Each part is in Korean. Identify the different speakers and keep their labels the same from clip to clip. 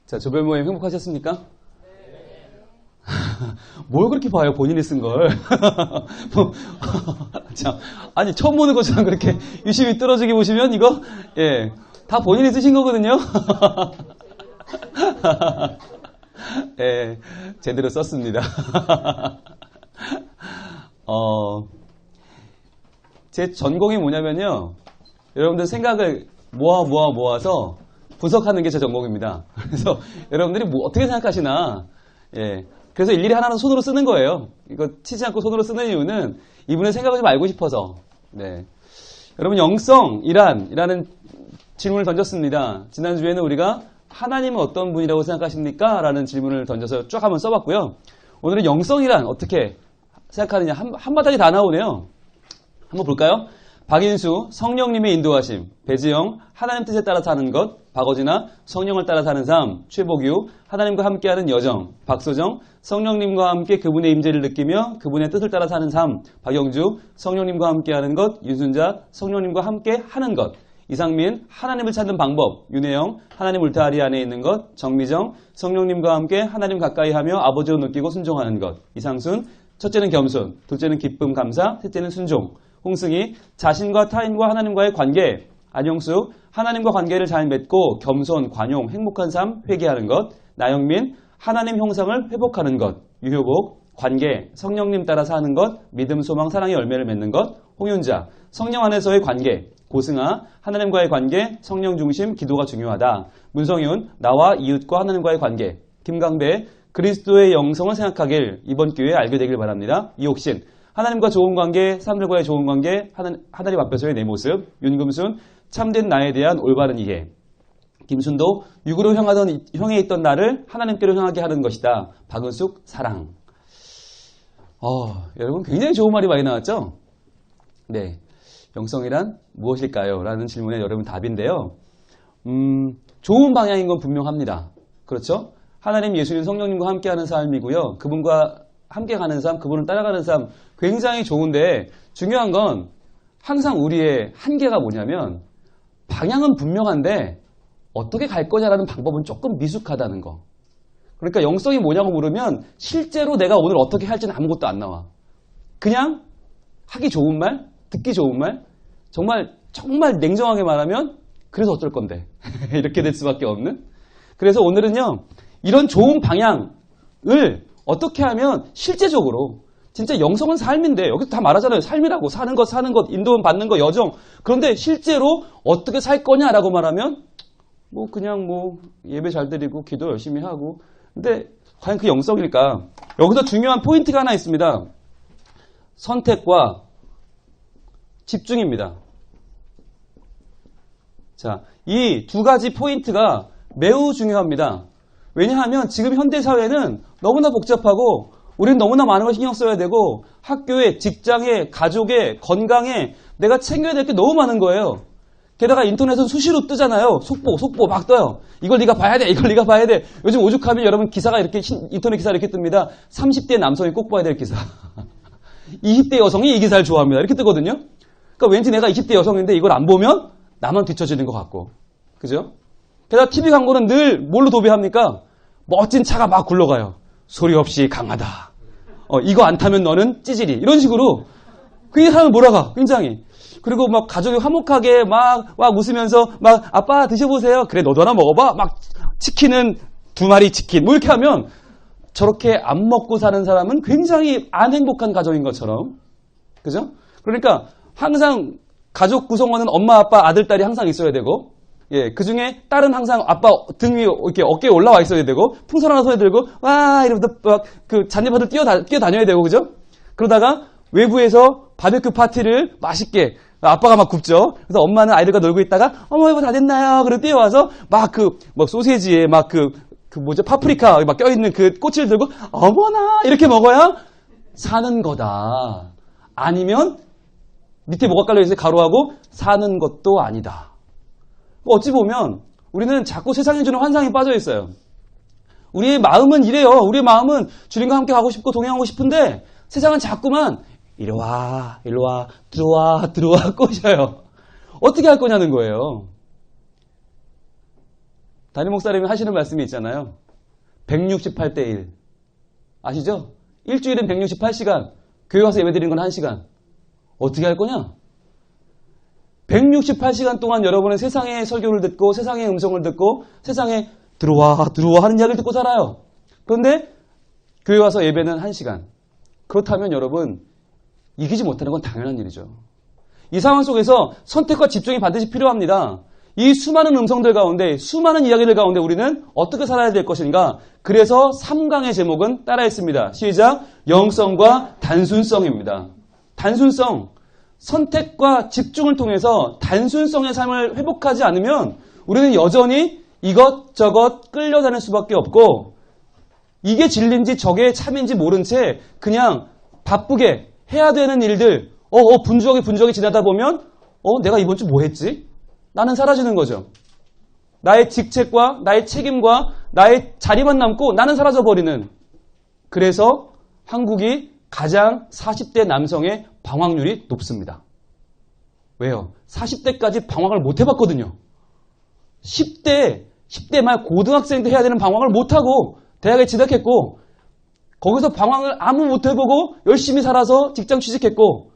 Speaker 1: 자, 조별 모임 행복하셨습니까? 뭘 그렇게 봐요, 본인이 쓴 걸. 자, 아니, 처음 보는 것처럼 그렇게 유심히 뚫어지게 보시면 이거, 예, 다 본인이 쓰신 거거든요. 예, 제대로 썼습니다. 제 전공이 뭐냐면요. 여러분들 생각을 모아서 분석하는 게 제 전공입니다. 그래서 여러분들이 뭐 어떻게 생각하시나, 예. 그래서 일일이 하나는 손으로 쓰는 거예요. 이거 치지 않고 손으로 쓰는 이유는 이분의 생각을 좀 알고 싶어서. 네. 여러분, 영성이라는 질문을 던졌습니다. 지난주에는 우리가 하나님은 어떤 분이라고 생각하십니까? 라는 질문을 던져서 쭉 한번 써봤고요. 오늘은 영성이란 어떻게 생각하느냐. 한바탕이 다 나오네요. 한번 볼까요? 박인수, 성령님의 인도하심. 배지영, 하나님 뜻에 따라 사는 것. 박어진아, 성령을 따라 사는 삶. 최복유, 하나님과 함께하는 여정. 박소정, 성령님과 함께 그분의 임재를 느끼며 그분의 뜻을 따라 사는 삶. 박영주, 성령님과 함께하는 것. 윤순자, 성령님과 함께 하는 것. 이상민, 하나님을 찾는 방법. 윤혜영, 하나님 울타리 안에 있는 것. 정미정, 성령님과 함께 하나님 가까이 하며 아버지로 느끼고 순종하는 것. 이상순, 첫째는 겸손, 둘째는 기쁨 감사, 셋째는 순종. 홍승희, 자신과 타인과 하나님과의 관계. 안영수, 하나님과 관계를 잘 맺고 겸손, 관용, 행복한 삶, 회개하는 것. 나영민, 하나님 형상을 회복하는 것. 유효복, 관계, 성령님 따라 사는 것. 믿음, 소망, 사랑의 열매를 맺는 것. 홍윤자, 성령 안에서의 관계. 고승아, 하나님과의 관계, 성령 중심, 기도가 중요하다. 문성윤, 나와 이웃과 하나님과의 관계. 김강배, 그리스도의 영성을 생각하길 이번 기회에 알게 되길 바랍니다. 이옥신, 하나님과 좋은 관계, 사람들과의 좋은 관계, 하나님 앞에서의 내 모습. 윤금순, 참된 나에 대한 올바른 이해. 김순도, 육으로 향해 있던 나를 하나님께로 향하게 하는 것이다. 박은숙, 사랑. 여러분 굉장히 좋은 말이 많이 나왔죠? 네. 영성이란 무엇일까요? 라는 질문에 여러분 답인데요. 좋은 방향인 건 분명합니다. 그렇죠? 하나님, 예수님, 성령님과 함께하는 삶이고요. 그분과 함께 가는 삶, 그분을 따라가는 삶 굉장히 좋은데 중요한 건 항상 우리의 한계가 뭐냐면 방향은 분명한데 어떻게 갈 거냐라는 방법은 조금 미숙하다는 거. 그러니까 영성이 뭐냐고 물으면 실제로 내가 오늘 어떻게 할지는 아무것도 안 나와. 그냥 하기 좋은 말, 듣기 좋은 말, 정말 냉정하게 말하면 그래서 어쩔 건데 이렇게 될 수밖에 없는. 그래서 오늘은요, 이런 좋은 방향을 어떻게 하면 실제적으로 진짜 영성은 삶인데 여기 다 말하잖아요. 삶이라고 사는 것, 인도원 받는 것, 여정. 그런데 실제로 어떻게 살 거냐라고 말하면 그냥 예배 잘 드리고 기도 열심히 하고. 근데 과연 그 영성일까? 여기서 중요한 포인트가 하나 있습니다. 선택과 집중입니다. 자, 이 두 가지 포인트가 매우 중요합니다. 왜냐하면 지금 현대사회는 너무나 복잡하고 우리는 너무나 많은 걸 신경 써야 되고 학교에, 직장에, 가족에, 건강에 내가 챙겨야 될 게 너무 많은 거예요. 게다가 인터넷은 수시로 뜨잖아요. 속보 막 떠요. 이걸 네가 봐야 돼. 이걸 네가 봐야 돼. 요즘 오죽하면 여러분 기사가 이렇게 인터넷 기사 이렇게 뜹니다. 30대 남성이 꼭 봐야 될 기사. 20대 여성이 이 기사를 좋아합니다. 이렇게 뜨거든요. 그러니까 왠지 내가 20대 여성인데 이걸 안 보면 나만 뒤처지는 것 같고. 그죠? 게다가 TV 광고는 늘 뭘로 도배합니까? 멋진 차가 막 굴러가요. 소리 없이 강하다. 이거 안 타면 너는 찌질이. 이런 식으로. 그게 사람을 몰아가. 굉장히. 그리고 막 가족이 화목하게 막 웃으면서 막 아빠 드셔보세요. 그래 너도 하나 먹어봐. 막 치킨은 2마리 치킨. 이렇게 하면 저렇게 안 먹고 사는 사람은 굉장히 안 행복한 가정인 것처럼. 그죠? 그러니까 항상 가족 구성원은 엄마, 아빠, 아들, 딸이 항상 있어야 되고, 예, 그 중에 딸은 항상 아빠 등 위에 이렇게 어깨에 올라와 있어야 되고, 풍선 하나 손에 들고, 와! 이러면서 막 그 잔디밭을 뛰어다녀야 되고, 그죠? 그러다가 외부에서 바베큐 파티를 맛있게, 아빠가 막 굽죠? 그래서 엄마는 아이들과 놀고 있다가, 어머, 이거 다 됐나요? 그리고 뛰어와서 막 소세지에 막 파프리카 막 껴있는 그 꼬치를 들고, 어머나! 이렇게 먹어야 사는 거다. 아니면, 밑에 뭐가 깔려있어요? 가로하고, 사는 것도 아니다. 어찌 보면 우리는 자꾸 세상이 주는 환상에 빠져 있어요. 우리의 마음은 이래요. 우리의 마음은 주님과 함께 가고 싶고 동행하고 싶은데 세상은 자꾸만 이리 와, 들어와 꼬셔요. 어떻게 할 거냐는 거예요. 담임 목사님이 하시는 말씀이 있잖아요. 168대 1. 아시죠? 일주일은 168시간. 교회 와서 예배 드리는 건 1시간. 어떻게 할 거냐? 168시간 동안 여러분은 세상의 설교를 듣고 세상의 음성을 듣고 세상에 들어와 하는 이야기를 듣고 살아요. 그런데 교회 와서 예배는 1시간. 그렇다면 여러분 이기지 못하는 건 당연한 일이죠. 이 상황 속에서 선택과 집중이 반드시 필요합니다. 이 수많은 음성들 가운데 수많은 이야기들 가운데 우리는 어떻게 살아야 될 것인가. 그래서 3강의 제목은 따라했습니다. 시작. 영성과 단순성입니다. 단순성. 선택과 집중을 통해서 단순성의 삶을 회복하지 않으면 우리는 여전히 이것저것 끌려다닐 수밖에 없고 이게 진리인지 저게 참인지 모른 채 그냥 바쁘게 해야 되는 일들 분주하게 지나다 보면 내가 이번 주 뭐 했지? 나는 사라지는 거죠. 나의 직책과 나의 책임과 나의 자리만 남고 나는 사라져버리는. 그래서 한국이 가장 40대 남성의 방황률이 높습니다. 왜요? 40대까지 방황을 못 해봤거든요. 10대 말 고등학생 때 해야 되는 방황을 못하고 대학에 진학했고 거기서 방황을 아무 못 해보고 열심히 살아서 직장 취직했고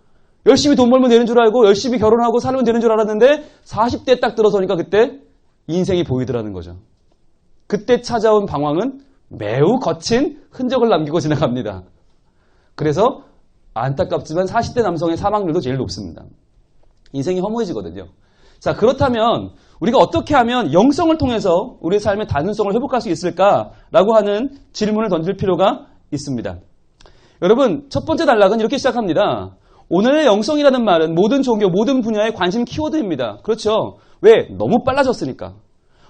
Speaker 1: 열심히 돈 벌면 되는 줄 알고 열심히 결혼하고 살면 되는 줄 알았는데 40대 딱 들어서니까 그때 인생이 보이더라는 거죠. 그때 찾아온 방황은 매우 거친 흔적을 남기고 지나갑니다. 그래서 안타깝지만 40대 남성의 사망률도 제일 높습니다. 인생이 허무해지거든요. 자, 그렇다면 우리가 어떻게 하면 영성을 통해서 우리의 삶의 단순성을 회복할 수 있을까라고 하는 질문을 던질 필요가 있습니다. 여러분, 첫 번째 단락은 이렇게 시작합니다. 오늘의 영성이라는 말은 모든 종교, 모든 분야의 관심 키워드입니다. 그렇죠? 왜? 너무 빨라졌으니까.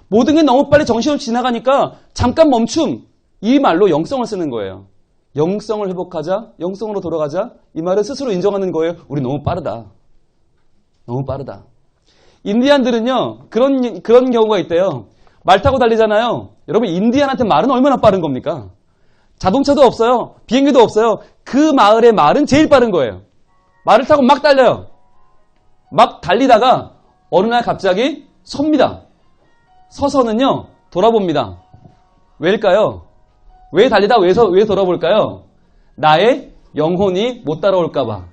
Speaker 1: 모든 게 너무 빨리 정신을 지나가니까 잠깐 멈춤. 이 말로 영성을 쓰는 거예요. 영성을 회복하자, 영성으로 돌아가자. 이 말을 스스로 인정하는 거예요. 우리 너무 빠르다. 너무 빠르다. 인디안들은요, 그런 경우가 있대요. 말 타고 달리잖아요. 여러분, 인디안한테 말은 얼마나 빠른 겁니까? 자동차도 없어요. 비행기도 없어요. 그 마을의 말은 제일 빠른 거예요. 말을 타고 막 달려요. 막 달리다가 어느 날 갑자기 섭니다. 서서는요, 돌아봅니다. 왜일까요? 왜 달리다 왜 돌아볼까요? 나의 영혼이 못 따라올까봐.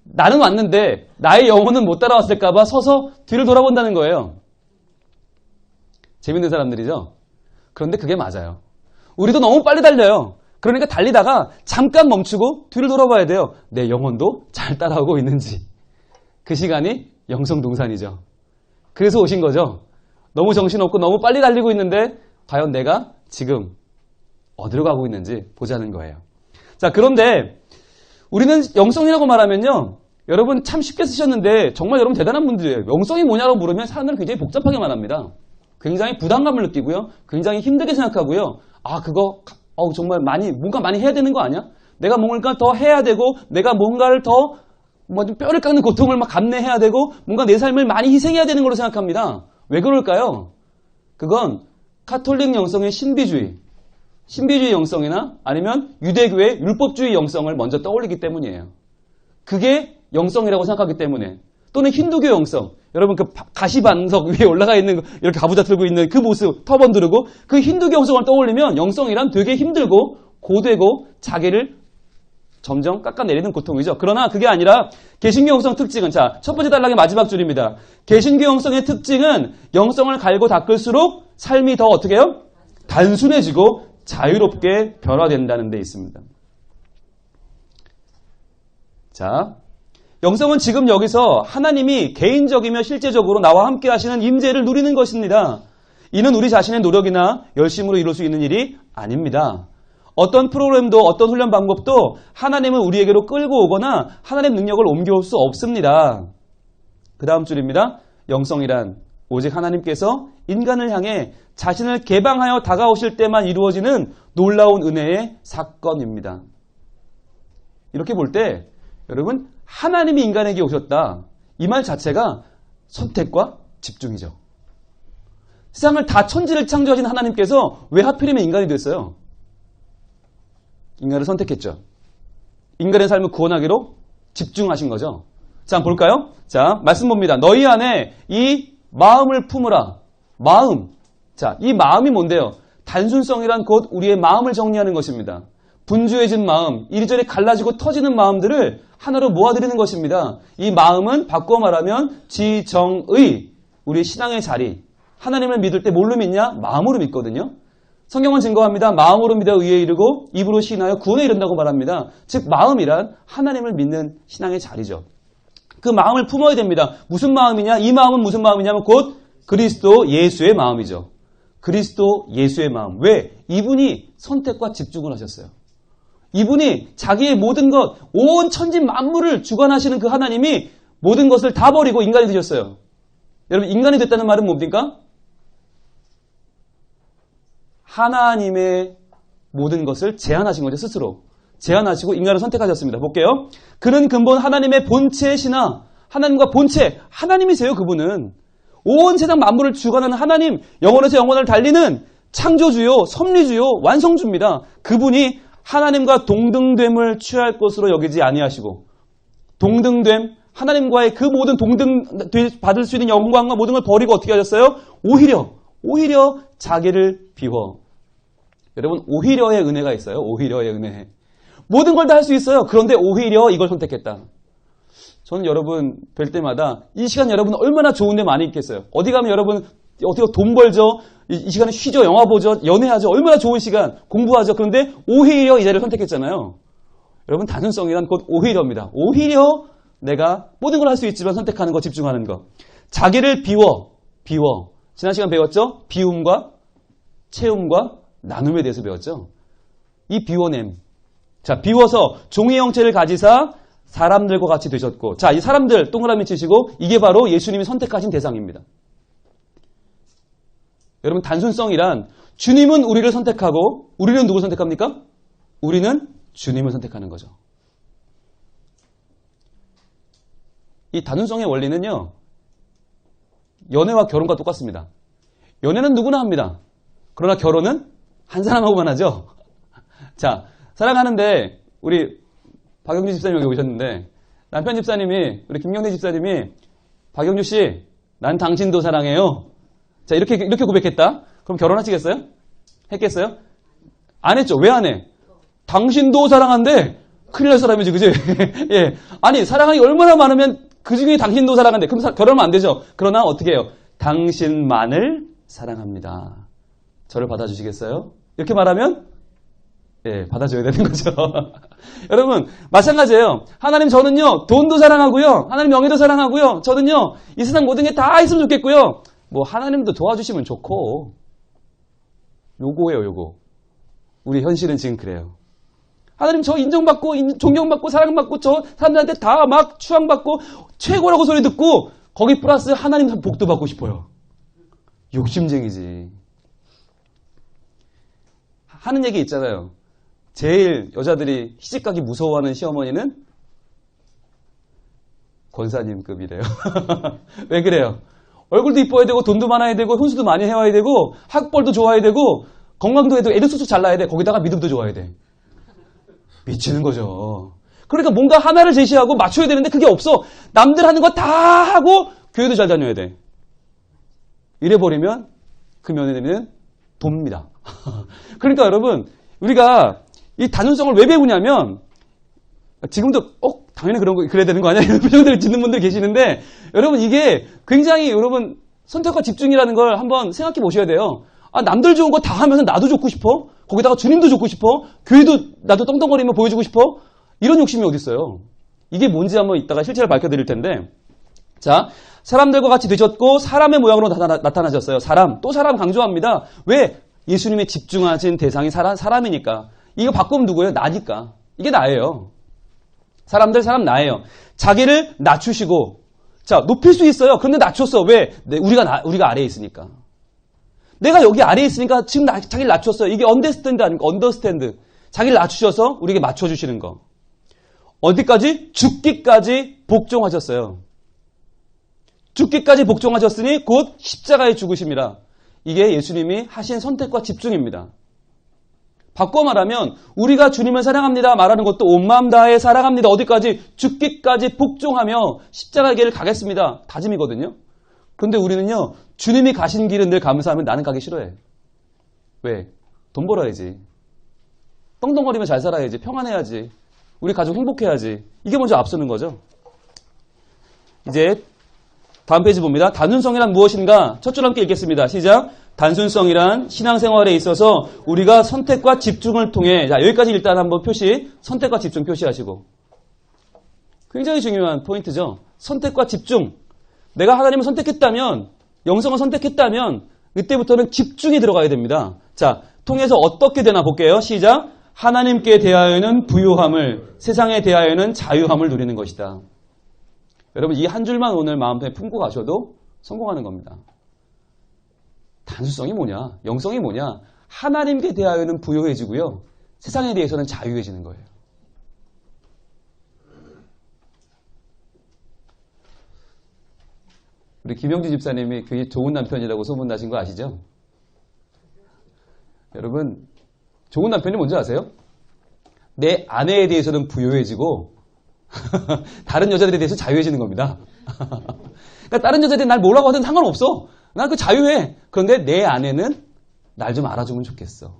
Speaker 1: 나는 왔는데 나의 영혼은 못 따라왔을까봐 서서 뒤를 돌아본다는 거예요. 재밌는 사람들이죠? 그런데 그게 맞아요. 우리도 너무 빨리 달려요. 그러니까 달리다가 잠깐 멈추고 뒤를 돌아봐야 돼요. 내 영혼도 잘 따라오고 있는지. 그 시간이 영성동산이죠. 그래서 오신 거죠. 너무 정신없고 너무 빨리 달리고 있는데 과연 내가 지금 어디로 가고 있는지 보자는 거예요. 자, 그런데 우리는 영성이라고 말하면요. 여러분 참 쉽게 쓰셨는데 정말 여러분 대단한 분들이에요. 영성이 뭐냐고 물으면 사람들은 굉장히 복잡하게 말합니다. 굉장히 부담감을 느끼고요. 굉장히 힘들게 생각하고요. 그거 정말 뭔가 많이 해야 되는 거 아니야? 내가 뭔가 더 해야 되고 내가 뭔가를 더 좀 뼈를 깎는 고통을 막 감내해야 되고 뭔가 내 삶을 많이 희생해야 되는 걸로 생각합니다. 왜 그럴까요? 그건 카톨릭 영성의 신비주의 영성이나 아니면 유대교의 율법주의 영성을 먼저 떠올리기 때문이에요. 그게 영성이라고 생각하기 때문에. 또는 힌두교 영성. 여러분 그 가시반석 위에 올라가 있는 이렇게 가부좌 들고 있는 그 모습, 터번 두르고 그 힌두교 영성을 떠올리면 영성이란 되게 힘들고 고되고 자기를 점점 깎아내리는 고통이죠. 그러나 그게 아니라 개신교 영성 특징은 첫 번째 단락의 마지막 줄입니다. 개신교 영성의 특징은 영성을 갈고 닦을수록 삶이 더 어떻게 해요? 단순해지고 자유롭게 변화된다는 데 있습니다. 자, 영성은 지금 여기서 하나님이 개인적이며 실제적으로 나와 함께 하시는 임재를 누리는 것입니다. 이는 우리 자신의 노력이나 열심으로 이룰 수 있는 일이 아닙니다. 어떤 프로그램도 어떤 훈련 방법도 하나님을 우리에게로 끌고 오거나 하나님의 능력을 옮겨올 수 없습니다. 그 다음 줄입니다. 영성이란 오직 하나님께서 인간을 향해 자신을 개방하여 다가오실 때만 이루어지는 놀라운 은혜의 사건입니다. 이렇게 볼 때 여러분 하나님이 인간에게 오셨다. 이 말 자체가 선택과 집중이죠. 세상을 다 천지를 창조하신 하나님께서 왜 하필이면 인간이 됐어요? 인간을 선택했죠. 인간의 삶을 구원하기로 집중하신 거죠. 자, 한번 볼까요? 자, 말씀 봅니다. 너희 안에 이 마음을 품으라. 마음. 자, 이 마음이 뭔데요? 단순성이란 곧 우리의 마음을 정리하는 것입니다. 분주해진 마음, 이리저리 갈라지고 터지는 마음들을 하나로 모아드리는 것입니다. 이 마음은 바꿔 말하면 지정의, 우리 신앙의 자리. 하나님을 믿을 때 뭘로 믿냐? 마음으로 믿거든요. 성경은 증거합니다. 마음으로 믿어 의에 이르고 입으로 시인하여 구원에 이른다고 말합니다. 즉 마음이란 하나님을 믿는 신앙의 자리죠. 그 마음을 품어야 됩니다. 무슨 마음이냐? 이 마음은 무슨 마음이냐면 곧 그리스도 예수의 마음이죠. 그리스도 예수의 마음. 왜? 이분이 선택과 집중을 하셨어요. 이분이 자기의 모든 것, 온 천지 만물을 주관하시는 그 하나님이 모든 것을 다 버리고 인간이 되셨어요. 여러분, 인간이 됐다는 말은 뭡니까? 하나님의 모든 것을 제한하신 거죠, 스스로. 제한하시고 인간을 선택하셨습니다. 볼게요. 그는 근본 하나님의 본체시나, 하나님과 본체, 하나님이세요, 그분은. 온 세상 만물을 주관하는 하나님, 영원에서 영원을 달리는 창조주요, 섭리주요, 완성주입니다. 그분이 하나님과 동등됨을 취할 것으로 여기지 아니하시고, 동등됨, 하나님과의 그 모든 동등 받을 수 있는 영광과 모든 걸 버리고 어떻게 하셨어요? 오히려 자기를 비워. 여러분, 오히려의 은혜가 있어요. 오히려의 은혜. 모든 걸 다 할 수 있어요. 그런데 오히려 이걸 선택했다. 저는 여러분 뵐 때마다 이 시간 여러분 얼마나 좋은 데 많이 있겠어요. 어디 가면 여러분 어떻게 돈 벌죠? 이 시간에 쉬죠. 영화 보죠. 연애하죠. 얼마나 좋은 시간. 공부하죠. 그런데 오히려 이 자리를 선택했잖아요. 여러분 단순성이란 곧 오히려입니다. 오히려 내가 모든 걸 할 수 있지만 선택하는 거, 집중하는 거. 자기를 비워. 지난 시간 배웠죠? 비움과 채움과 나눔에 대해서 배웠죠? 이 비워냄. 자, 비워서 종의 형체를 가지사 사람들과 같이 되셨고, 자, 이 사람들 동그라미 치시고 이게 바로 예수님이 선택하신 대상입니다. 여러분 단순성이란 주님은 우리를 선택하고 우리는 누굴 선택합니까? 우리는 주님을 선택하는 거죠. 이 단순성의 원리는요. 연애와 결혼과 똑같습니다. 연애는 누구나 합니다. 그러나 결혼은 한 사람하고만 하죠. 자, 사랑하는데 우리 박영주 집사님 여기 오셨는데 남편 집사님이 우리 김경래 집사님이 박영주 씨, 난 당신도 사랑해요. 자, 이렇게 고백했다. 그럼 결혼하시겠어요? 했겠어요? 안 했죠. 왜 안 해? 당신도 사랑한데 큰일 날 사람이지, 그지? 예. 아니, 사랑이 얼마나 많으면 그 중에 당신도 사랑한대. 그럼 결혼하면 안 되죠. 그러나 어떻게 해요? 당신만을 사랑합니다. 저를 받아주시겠어요? 이렇게 말하면 예, 받아줘야 되는 거죠. 여러분 마찬가지예요. 하나님 저는요 돈도 사랑하고요. 하나님 명예도 사랑하고요. 저는요 이 세상 모든 게 다 있으면 좋겠고요. 뭐 하나님도 도와주시면 좋고 요거예요, 요거. 우리 현실은 지금 그래요. 하나님 저 인정받고 존경받고 사랑받고 저 사람들한테 다 막 추앙받고 최고라고 소리 듣고 거기 플러스 하나님 복도 받고 싶어요. 욕심쟁이지. 하는 얘기 있잖아요. 제일 여자들이 시집가기 무서워하는 시어머니는 권사님급이래요. 왜 그래요? 얼굴도 이뻐야 되고 돈도 많아야 되고 혼수도 많이 해와야 되고 학벌도 좋아야 되고 건강도 해도 애도 쑥쑥 잘 나야 돼. 거기다가 믿음도 좋아야 돼. 미치는 거죠. 그러니까 뭔가 하나를 제시하고 맞춰야 되는데 그게 없어. 남들 하는 거 다 하고 교회도 잘 다녀야 돼. 이래버리면 그 며느리는 돕니다. 그러니까 여러분 우리가 이 단순성을 왜 배우냐면 지금도 당연히 그래야 되는 거 아니야? 이런 표정들을 짓는 분들 계시는데 여러분 이게 굉장히 여러분 선택과 집중이라는 걸 한번 생각해 보셔야 돼요. 아, 남들 좋은 거 다 하면서 나도 좋고 싶어? 거기다가 주님도 좋고 싶어? 교회도 나도 떵떵거리며 보여주고 싶어? 이런 욕심이 어디 있어요? 이게 뭔지 한번 이따가 실체를 밝혀드릴 텐데 자, 사람들과 같이 되셨고 사람의 모양으로 나타나셨어요. 사람, 또 사람 강조합니다. 왜? 예수님이 집중하신 대상이 사람이니까. 이거 바꾸면 누구예요? 나니까. 이게 나예요. 사람들, 사람 나예요. 자기를 낮추시고 자, 높일 수 있어요. 그런데 낮췄어. 왜? 우리가 아래에 있으니까. 내가 여기 아래에 있으니까 지금 자기를 낮췄어요. 이게 언더스탠드 아닙니까? 언더스탠드. 자기를 낮추셔서 우리에게 맞춰주시는 거. 어디까지? 죽기까지 복종하셨어요. 죽기까지 복종하셨으니 곧 십자가에 죽으심이라. 이게 예수님이 하신 선택과 집중입니다. 바꿔 말하면 우리가 주님을 사랑합니다 말하는 것도 온 마음 다해 사랑합니다. 어디까지? 죽기까지 복종하며 십자가의 길을 가겠습니다. 다짐이거든요. 그런데 우리는요, 주님이 가신 길은 늘 감사하면 나는 가기 싫어해. 왜? 돈 벌어야지. 떵떵거리며 잘 살아야지. 평안해야지. 우리 가족 행복해야지. 이게 먼저 앞서는 거죠. 이제 다음 페이지 봅니다. 단순성이란 무엇인가? 첫 줄 함께 읽겠습니다. 시작. 단순성이란 신앙생활에 있어서 우리가 선택과 집중을 통해, 자, 여기까지 일단 한번 표시, 선택과 집중 표시하시고. 굉장히 중요한 포인트죠. 선택과 집중. 내가 하나님을 선택했다면, 영성을 선택했다면, 이때부터는 집중이 들어가야 됩니다. 자, 통해서 어떻게 되나 볼게요. 시작. 하나님께 대하여는 부요함을, 세상에 대하여는 자유함을 누리는 것이다. 여러분, 이 한 줄만 오늘 마음에 품고 가셔도 성공하는 겁니다. 단순성이 뭐냐? 영성이 뭐냐? 하나님께 대하여는 부요해지고요. 세상에 대해서는 자유해지는 거예요. 우리 김영주 집사님이 그게 좋은 남편이라고 소문나신 거 아시죠? 여러분, 좋은 남편이 뭔지 아세요? 내 아내에 대해서는 부요해지고 다른 여자들에 대해서 자유해지는 겁니다. 그러니까 다른 여자들이 날 뭐라고 하든 상관없어. 난 그 자유해. 그런데 내 아내는 날 좀 알아주면 좋겠어.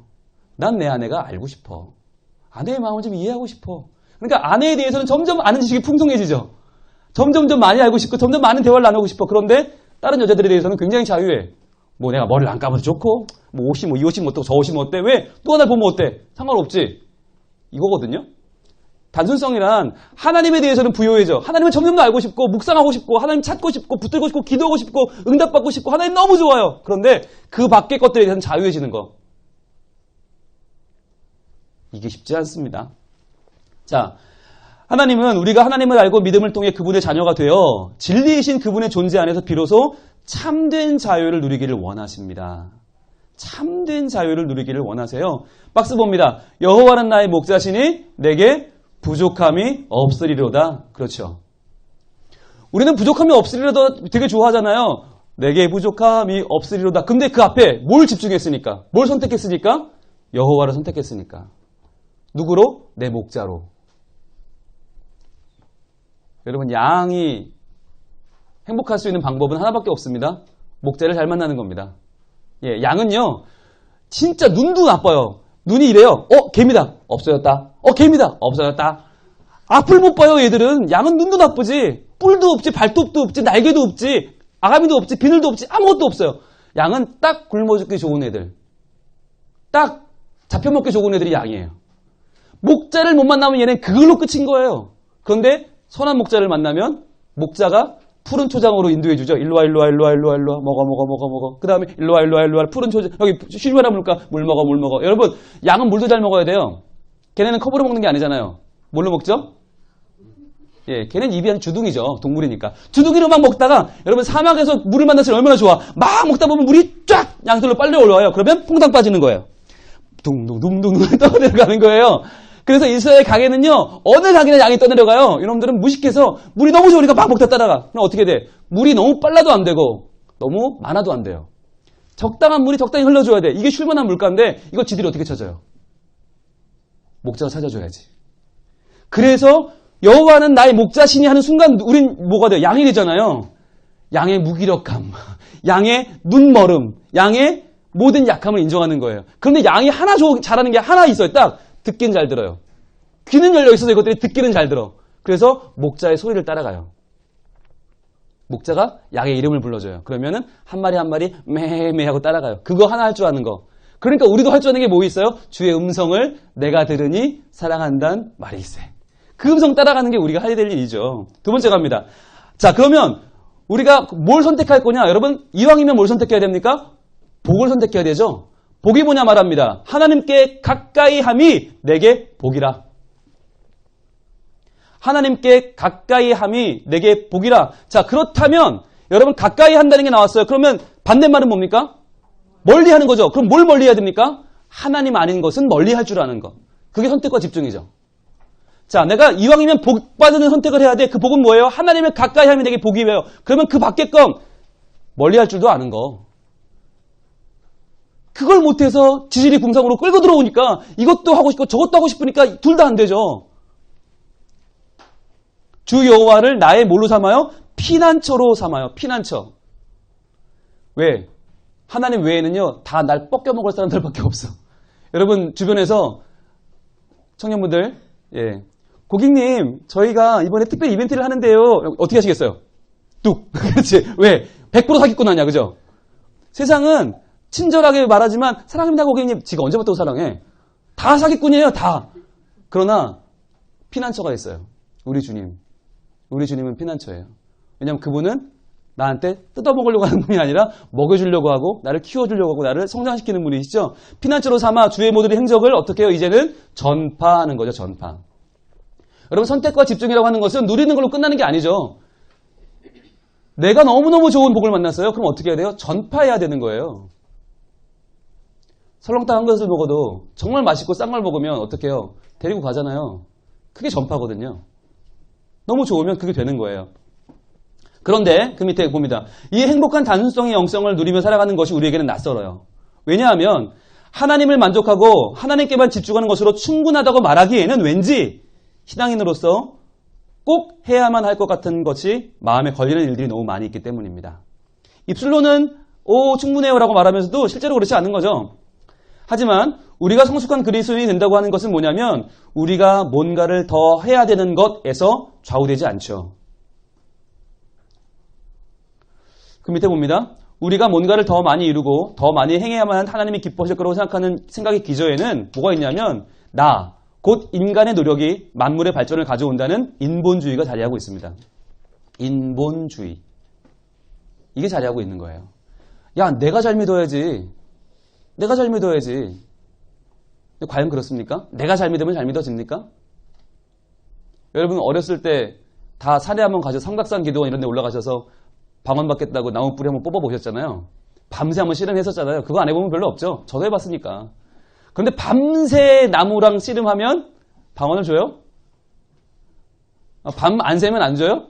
Speaker 1: 난 내 아내가 알고 싶어. 아내의 마음을 좀 이해하고 싶어. 그러니까 아내에 대해서는 점점 아는 지식이 풍성해지죠. 점점 많이 알고 싶고 점점 많은 대화를 나누고 싶어. 그런데 다른 여자들에 대해서는 굉장히 자유해. 뭐 내가 머리를 안 감아도 좋고 뭐 옷이 뭐 이 옷이 뭐 어떻고 저 옷이 뭐 어때? 왜? 또 하나 보면 어때? 상관없지. 이거거든요. 단순성이란 하나님에 대해서는 부요해져. 하나님을 점점 더 알고 싶고 묵상하고 싶고 하나님 찾고 싶고 붙들고 싶고 기도하고 싶고 응답받고 싶고 하나님 너무 좋아요. 그런데 그 밖의 것들에 대해서는 자유해지는 거. 이게 쉽지 않습니다. 자, 하나님은 우리가 하나님을 알고 믿음을 통해 그분의 자녀가 되어 진리이신 그분의 존재 안에서 비로소 참된 자유를 누리기를 원하십니다. 참된 자유를 누리기를 원하세요. 박스 봅니다. 여호와는 나의 목자시니 내게 부족함이 없으리로다. 그렇죠. 우리는 부족함이 없으리로다 되게 좋아하잖아요. 내게 부족함이 없으리로다. 근데 그 앞에 뭘 집중했으니까? 뭘 선택했으니까? 여호와를 선택했으니까. 누구로? 내 목자로. 여러분, 양이 행복할 수 있는 방법은 하나밖에 없습니다. 목자를 잘 만나는 겁니다. 예, 양은요, 진짜 눈도 나빠요. 눈이 이래요. 개미다. 없어졌다. 개미다. 없어졌다. 앞을 못 봐요, 얘들은. 양은 눈도 나쁘지. 뿔도 없지, 발톱도 없지, 날개도 없지, 아가미도 없지, 비늘도 없지, 아무것도 없어요. 양은 딱 굶어 죽기 좋은 애들. 딱 잡혀먹기 좋은 애들이 양이에요. 목자를 못 만나면 얘는 그걸로 끝인 거예요. 그런데 선한 목자를 만나면 목자가 푸른 초장으로 인도해 주죠. 일로와. 먹어. 그 다음에 일로와. 푸른 초장. 여기 쉬면나 물까? 물 먹어. 여러분, 양은 물도 잘 먹어야 돼요. 걔네는 컵으로 먹는 게 아니잖아요. 뭘로 먹죠? 예, 걔는 입이 한 주둥이죠. 동물이니까. 주둥이로 막 먹다가 여러분 사막에서 물을 만났을 때 얼마나 좋아. 막 먹다 보면 물이 쫙 양털로 빨려 올라와요. 그러면 퐁당 빠지는 거예요. 둥둥 떠내려가는 거예요. 그래서 이스라엘 가게는요, 어느 가게나 양이 떠내려가요. 이놈들은 무식해서 물이 너무 좋으니까 막 먹다 따라가. 그럼 어떻게 돼? 물이 너무 빨라도 안 되고, 너무 많아도 안 돼요. 적당한 물이 적당히 흘러줘야 돼. 이게 쉴만한 물가인데, 이거 지들이 어떻게 찾아요? 목자가 찾아줘야지. 그래서 여호와는 나의 목자시니 하는 순간, 우린 뭐가 돼요? 양이 되잖아요. 양의 무기력함, 양의 눈멀음, 양의 모든 약함을 인정하는 거예요. 그런데 양이 하나 잘하는 게 하나 있어요. 딱. 듣기는 잘 들어요. 귀는 열려 있어서 이것들이 듣기는 잘 들어. 그래서 목자의 소리를 따라가요. 목자가 양의 이름을 불러줘요. 그러면은 한 마리 한 마리 매매 하고 따라가요. 그거 하나 할 줄 아는 거. 그러니까 우리도 할 줄 아는 게 뭐 있어요? 주의 음성을 내가 들으니 사랑한다는 말이 있어요. 그 음성 따라가는 게 우리가 해야 될 일이죠. 두 번째 갑니다. 자, 그러면 우리가 뭘 선택할 거냐? 여러분, 이왕이면 뭘 선택해야 됩니까? 복을 선택해야 되죠. 복이 뭐냐 말합니다. 하나님께 가까이 함이 내게 복이라. 하나님께 가까이 함이 내게 복이라. 자, 그렇다면 여러분 가까이 한다는 게 나왔어요. 그러면 반대말은 뭡니까? 멀리 하는 거죠. 그럼 뭘 멀리 해야 됩니까? 하나님 아닌 것은 멀리 할 줄 아는 것. 그게 선택과 집중이죠. 자, 내가 이왕이면 복 받는 선택을 해야 돼. 그 복은 뭐예요? 하나님을 가까이 하면 내게 복이에요. 그러면 그 밖의 건 멀리 할 줄도 아는 거. 그걸 못해서 지질이 궁상으로 끌고 들어오니까 이것도 하고 싶고 저것도 하고 싶으니까 둘 다 안 되죠. 주 여호와를 나의 뭘로 삼아요? 피난처로 삼아요. 피난처. 왜? 하나님 외에는요, 다 날 뻗겨먹을 사람들밖에 없어. 여러분, 주변에서 청년분들, 예. 고객님, 저희가 이번에 특별 이벤트를 하는데요. 어떻게 하시겠어요? 뚝. 그렇지. 왜? 100% 사기꾼 아니야, 그죠? 세상은 친절하게 말하지만, 사랑합니다, 고객님. 지가 언제부터 사랑해? 다 사기꾼이에요, 다. 그러나, 피난처가 있어요. 우리 주님. 우리 주님은 피난처예요. 왜냐면 그분은 나한테 뜯어먹으려고 하는 분이 아니라 먹여주려고 하고 나를 키워주려고 하고 나를 성장시키는 분이시죠. 피난처로 삼아 주의 모든 행적을 어떻게 해요? 이제는 전파하는 거죠. 전파. 여러분 선택과 집중이라고 하는 것은 누리는 걸로 끝나는 게 아니죠. 내가 너무너무 좋은 복을 만났어요. 그럼 어떻게 해야 돼요? 전파해야 되는 거예요. 설렁탕 한 그릇을 먹어도 정말 맛있고 싼 걸 먹으면 어떻게 해요? 데리고 가잖아요. 그게 전파거든요. 너무 좋으면 그게 되는 거예요. 그런데 그 밑에 봅니다. 이 행복한 단순성의 영성을 누리며 살아가는 것이 우리에게는 낯설어요. 왜냐하면 하나님을 만족하고 하나님께만 집중하는 것으로 충분하다고 말하기에는 왠지 신앙인으로서 꼭 해야만 할 것 같은 것이 마음에 걸리는 일들이 너무 많이 있기 때문입니다. 입술로는 오 충분해요 라고 말하면서도 실제로 그렇지 않은 거죠. 하지만 우리가 성숙한 그리스도인이 된다고 하는 것은 뭐냐면 우리가 뭔가를 더 해야 되는 것에서 좌우되지 않죠. 그 밑에 봅니다. 우리가 뭔가를 더 많이 이루고 더 많이 행해야만 하나님이 기뻐하실 거라고 생각하는 생각의 기저에는 뭐가 있냐면 나, 곧 인간의 노력이 만물의 발전을 가져온다는 인본주의가 자리하고 있습니다. 인본주의. 이게 자리하고 있는 거예요. 야, 내가 잘 믿어야지. 내가 잘 믿어야지. 과연 그렇습니까? 내가 잘 믿으면 잘 믿어집니까? 여러분 어렸을 때 다 산에 한번 가셔서 삼각산 기도원 이런 데 올라가셔서 방언 받겠다고 나무 뿌리 한번 뽑아보셨잖아요. 밤새 한번 씨름했었잖아요. 그거 안 해보면 별로 없죠. 저도 해봤으니까. 그런데 밤새 나무랑 씨름하면 방언을 줘요? 밤 안 새면 안 줘요?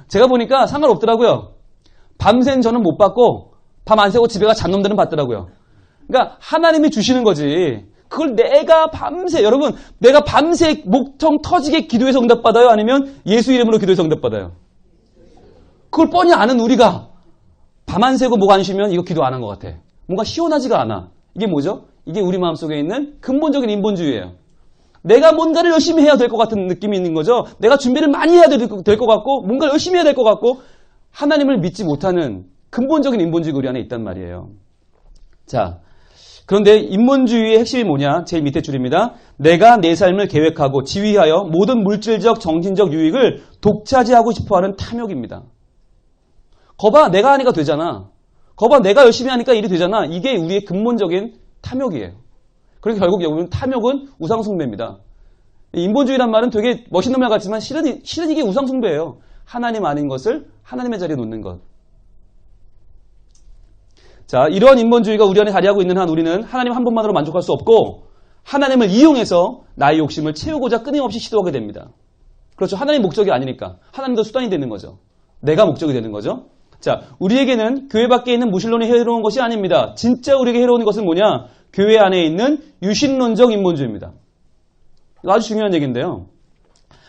Speaker 1: 제가 보니까 상관없더라고요. 밤샌 저는 못 받고 밤 안 새고 집에 가 잔 놈들은 받더라고요. 그러니까 하나님이 주시는 거지. 그걸 내가 밤새 여러분 내가 밤새 목청 터지게 기도해서 응답받아요? 아니면 예수 이름으로 기도해서 응답받아요? 그걸 뻔히 아는 우리가 밤 안 새고 목 안 쉬면 이거 기도 안 한 것 같아. 뭔가 시원하지가 않아. 이게 뭐죠? 이게 우리 마음속에 있는 근본적인 인본주의예요. 내가 뭔가를 열심히 해야 될 것 같은 느낌이 있는 거죠. 내가 준비를 많이 해야 될 것 같고 뭔가를 열심히 해야 될 것 같고 하나님을 믿지 못하는 근본적인 인본주의가 우리 안에 있단 말이에요. 자, 그런데 인본주의의 핵심이 뭐냐? 제일 밑에 줄입니다. 내가 내 삶을 계획하고 지휘하여 모든 물질적, 정신적 유익을 독차지하고 싶어하는 탐욕입니다. 거봐, 내가 하니까 되잖아. 거봐, 내가 열심히 하니까 일이 되잖아. 이게 우리의 근본적인 탐욕이에요. 그러니까 결국 여러분 탐욕은 우상숭배입니다. 인본주의란 말은 되게 멋있는 말 같지만 실은 이게 우상숭배예요. 하나님 아닌 것을 하나님의 자리에 놓는 것. 자, 이러한 인본주의가 우리 안에 자리하고 있는 한 우리는 하나님 한 분만으로 만족할 수 없고 하나님을 이용해서 나의 욕심을 채우고자 끊임없이 시도하게 됩니다. 그렇죠. 하나님 목적이 아니니까. 하나님도 수단이 되는 거죠. 내가 목적이 되는 거죠. 자, 우리에게는 교회 밖에 있는 무신론이 해로운 것이 아닙니다. 진짜 우리에게 해로운 것은 뭐냐? 교회 안에 있는 유신론적 인본주의입니다. 이거 아주 중요한 얘기인데요.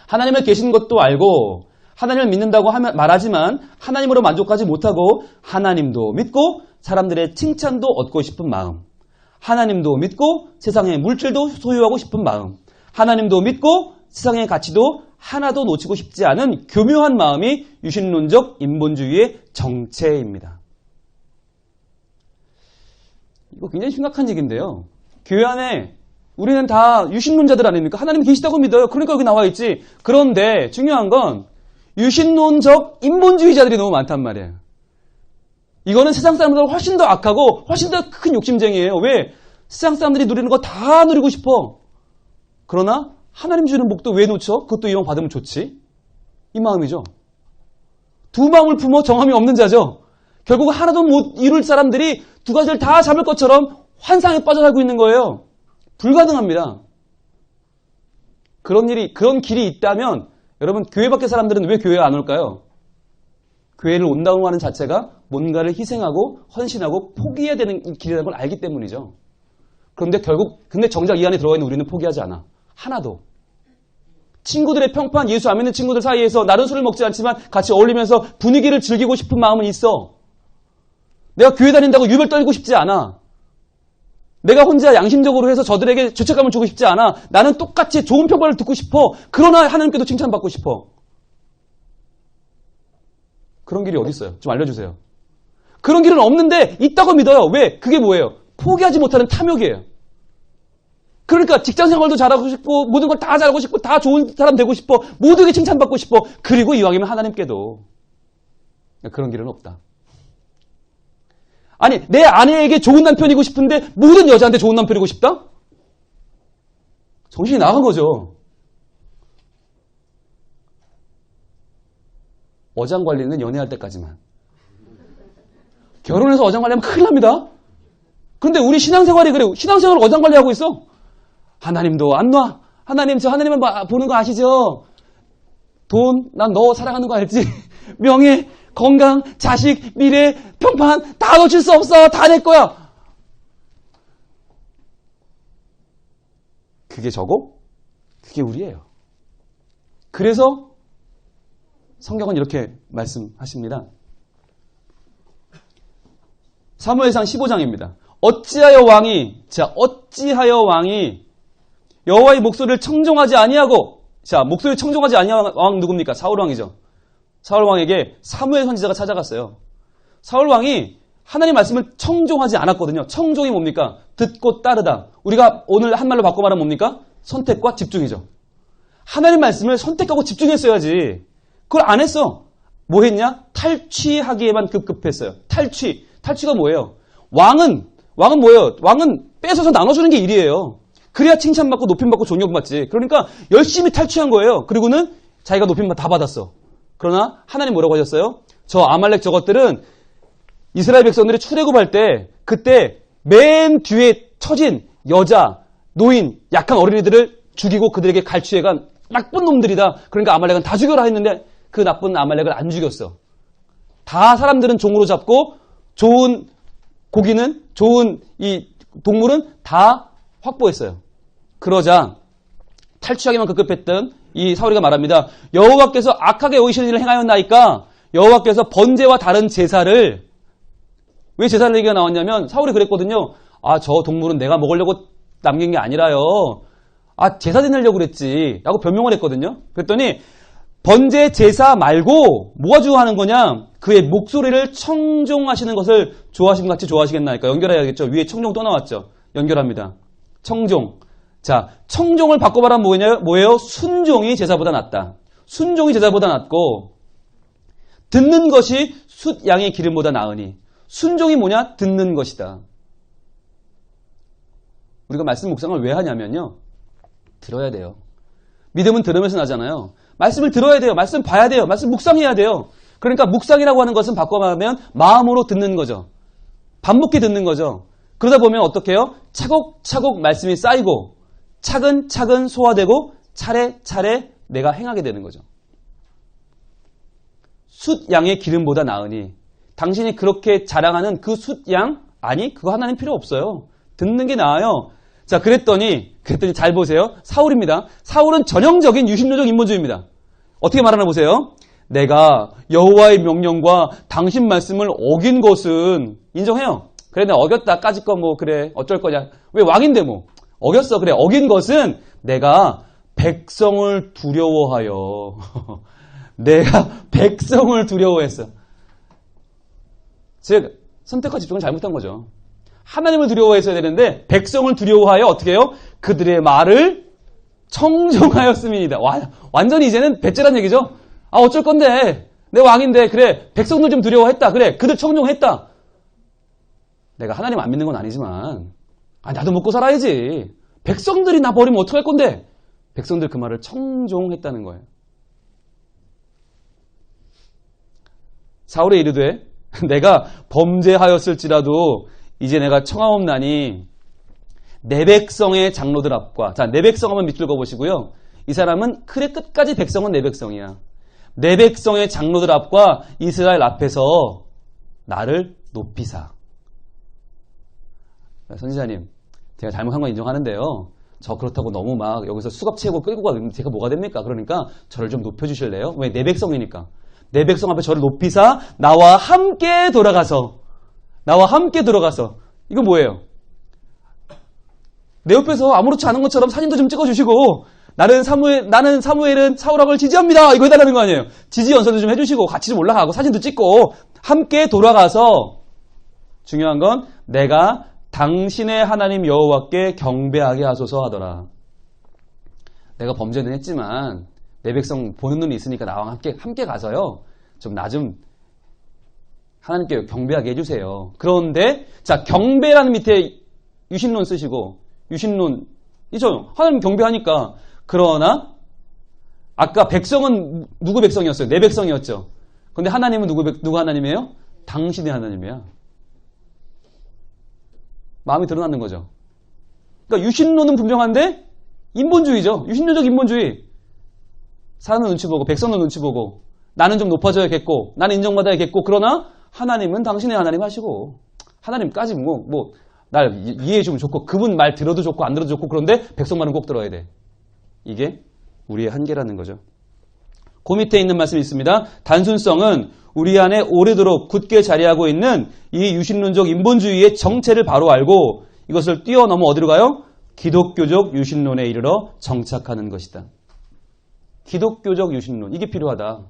Speaker 1: 하나님을 계신 것도 알고 하나님을 믿는다고 말하지만 하나님으로 만족하지 못하고 하나님도 믿고 사람들의 칭찬도 얻고 싶은 마음. 하나님도 믿고 세상의 물질도 소유하고 싶은 마음. 하나님도 믿고 세상의 가치도 하나도 놓치고 싶지 않은 교묘한 마음이 유신론적 인본주의의 정체입니다. 이거 굉장히 심각한 얘기인데요. 교회 안에 우리는 다 유신론자들 아닙니까? 하나님 계시다고 믿어요. 그러니까 여기 나와 있지. 그런데 중요한 건 유신론적 인본주의자들이 너무 많단 말이에요. 이거는 세상 사람들보다 훨씬 더 악하고 훨씬 더 큰 욕심쟁이에요. 왜? 세상 사람들이 누리는 거 다 누리고 싶어. 그러나 하나님 주는 복도 왜 놓쳐? 그것도 이왕 받으면 좋지. 이 마음이죠. 두 마음을 품어 정함이 없는 자죠. 결국 하나도 못 이룰 사람들이 두 가지를 다 잡을 것처럼 환상에 빠져 살고 있는 거예요. 불가능합니다. 그런 길이 있다면 여러분 교회 밖의 사람들은 왜 교회에 안 올까요? 교회를 온다고 하는 자체가 뭔가를 희생하고 헌신하고 포기해야 되는 길이라는 걸 알기 때문이죠. 근데 정작 이 안에 들어가 있는 우리는 포기하지 않아. 하나도. 친구들의 평판, 예수 안 믿는 친구들 사이에서 나는 술을 먹지 않지만 같이 어울리면서 분위기를 즐기고 싶은 마음은 있어. 내가 교회 다닌다고 유별 떨고 싶지 않아. 내가 혼자 양심적으로 해서 저들에게 죄책감을 주고 싶지 않아. 나는 똑같이 좋은 평가를 듣고 싶어. 그러나 하나님께도 칭찬받고 싶어. 그런 길이 어디 있어요? 좀 알려주세요. 그런 길은 없는데 있다고 믿어요. 왜? 그게 뭐예요? 포기하지 못하는 탐욕이에요. 그러니까 직장 생활도 잘하고 싶고 모든 걸 다 잘하고 싶고 다 좋은 사람 되고 싶어. 모두에게 칭찬받고 싶어. 그리고 이왕이면 하나님께도. 그런 길은 없다. 아니, 내 아내에게 좋은 남편이고 싶은데 모든 여자한테 좋은 남편이고 싶다? 정신이 나간 거죠. 어장관리는 연애할 때까지만. 결혼해서 어장관리하면 큰일 납니다. 그런데 우리 신앙생활이 그래. 신앙생활을 어장관리하고 있어. 하나님도 안 놔. 하나님, 저 하나님만 보는 거 아시죠? 돈, 난 너 사랑하는 거 알지? 명예, 건강, 자식, 미래, 평판 다 놓칠 수 없어. 다 내 거야. 그게 저고 그게 우리예요. 그래서 성경은 이렇게 말씀하십니다. 사무엘상 15장입니다. 어찌하여 왕이 여호와의 목소리를 청종하지 아니하고, 자, 목소리를 청종하지 아니한 왕 누굽니까? 사울 왕이죠. 사울 왕에게 사무엘 선지자가 찾아갔어요. 사울 왕이 하나님 말씀을 청종하지 않았거든요. 청종이 뭡니까? 듣고 따르다. 우리가 오늘 한 말로 바꿔 말하면 뭡니까? 선택과 집중이죠. 하나님 말씀을 선택하고 집중했어야지. 그걸 안 했어. 뭐 했냐? 탈취하기에만 급급했어요. 탈취가 뭐예요? 왕은 뭐예요? 왕은 뺏어서 나눠주는 게 일이에요. 그래야 칭찬받고 높임받고 존경받지. 그러니까 열심히 탈취한 거예요. 그리고는 자기가 높임 다 받았어. 그러나 하나님 뭐라고 하셨어요? 저 아말렉 저것들은 이스라엘 백성들이 출애굽할 때 그때 맨 뒤에 처진 여자, 노인, 약한 어린이들을 죽이고 그들에게 갈취해간 나쁜 놈들이다. 그러니까 아말렉은 다 죽여라 했는데 그 나쁜 아말렉을 안 죽였어. 다 사람들은 종으로 잡고 좋은 고기는, 좋은 이 동물은 다 확보했어요. 그러자 탈취하기만 급급했던 이 사울이가 말합니다. 여호와께서 악하게 여기시는 일을 행하였나이까 여호와께서 번제와 다른 제사를, 왜 제사를 얘기가 나왔냐면 사울이 그랬거든요. 아, 저 동물은 내가 먹으려고 남긴 게 아니라요. 아, 제사 지내려고 그랬지 라고 변명을 했거든요. 그랬더니 번제 제사 말고 뭐가 좋아하는 거냐? 그의 목소리를 청종하시는 것을 좋아하시면 같이 좋아하시겠나니까 연결해야겠죠. 위에 청종 또 나왔죠. 연결합니다. 청종. 자, 청종을 바꿔 말하면 뭐예요? 순종이 제사보다 낫다. 순종이 제사보다 낫고 듣는 것이 숫 양의 기름보다 나으니. 순종이 뭐냐? 듣는 것이다. 우리가 말씀 묵상을 왜 하냐면요. 들어야 돼요. 믿음은 들으면서 나잖아요. 말씀을 들어야 돼요. 말씀 봐야 돼요. 말씀 묵상해야 돼요. 그러니까 묵상이라고 하는 것은 바꿔 말하면 마음으로 듣는 거죠. 반복해 듣는 거죠. 그러다 보면 어떻게 해요? 차곡차곡 말씀이 쌓이고 차근차근 소화되고 차례차례 내가 행하게 되는 거죠. 숫 양의 기름보다 나으니 당신이 그렇게 자랑하는 그 숫 양? 아니, 그거 하나님 필요 없어요. 듣는 게 나아요. 자, 그랬더니 잘 보세요. 사울입니다. 사울은 전형적인 유신론적 인본주의입니다. 어떻게 말하나 보세요. 내가 여호와의 명령과 당신 말씀을 어긴 것은 인정해요. 그래, 내가 어겼다. 까짓 거 뭐 그래 어쩔 거냐. 왜 왕인데 뭐. 어겼어. 그래, 어긴 것은 내가 백성을 두려워하여. 내가 백성을 두려워했어. 즉 선택과 집중을 잘못한 거죠. 하나님을 두려워했어야 되는데 백성을 두려워하여 어떻게 해요? 그들의 말을 청종하였음이니이다. 완전히 이제는 배째란 얘기죠. 아, 어쩔 건데 내 왕인데 그래 백성들 좀 두려워했다. 그래 그들 청종했다. 내가 하나님 안 믿는 건 아니지만 나도 먹고 살아야지. 백성들이 나 버리면 어떡할 건데. 백성들 그 말을 청종했다는 거예요. 사울의 이르되 내가 범죄하였을지라도 이제 내가 청하옵나니 내 백성의 장로들 앞과, 자, 내 백성 한번 밑줄 그어보시고요. 이 사람은 그래 끝까지 백성은 내 백성이야. 내 백성의 장로들 앞과 이스라엘 앞에서 나를 높이사. 선지자님, 제가 잘못한 건 인정하는데요. 저 그렇다고 너무 막 여기서 수갑 채고 끌고 가면 제가 뭐가 됩니까? 그러니까 저를 좀 높여주실래요? 왜? 내 백성이니까. 내 백성 앞에 저를 높이사 나와 함께 돌아가서 나와 함께 들어가서. 이거 뭐예요? 내 옆에서 아무렇지 않은 것처럼 사진도 좀 찍어주시고 나는 사무엘은 사울왕을 지지합니다. 이거 해달라는 거 아니에요. 지지 연설도 좀 해주시고 같이 좀 올라가고 사진도 찍고 함께 돌아가서 중요한 건 내가 당신의 하나님 여호와께 경배하게 하소서 하더라. 내가 범죄는 했지만 내 백성 보는 눈이 있으니까 나와 함께 가서요. 좀 나 좀 하나님께 경배하게 해주세요. 그런데 자 경배라는 밑에 유신론 쓰시고 유신론이죠. 하나님 경배하니까. 그러나 아까 백성은 누구 백성이었어요? 내 백성이었죠. 그런데 하나님은 누구 하나님이에요? 당신의 하나님이야. 마음이 드러나는 거죠. 그러니까 유신론은 분명한데 인본주의죠. 유신론적 인본주의. 사람은 눈치 보고 백성은 눈치 보고 나는 좀 높아져야겠고 나는 인정받아야겠고 그러나 하나님은 당신의 하나님 하시고 하나님까지 날 이해해주면 좋고 그분 말 들어도 좋고 안 들어도 좋고 그런데 백성 말은 꼭 들어야 돼. 이게 우리의 한계라는 거죠. 그 밑에 있는 말씀이 있습니다. 단순성은 우리 안에 오래도록 굳게 자리하고 있는 이 유신론적 인본주의의 정체를 바로 알고 이것을 뛰어넘어 어디로 가요? 기독교적 유신론에 이르러 정착하는 것이다. 기독교적 유신론. 이게 필요하다.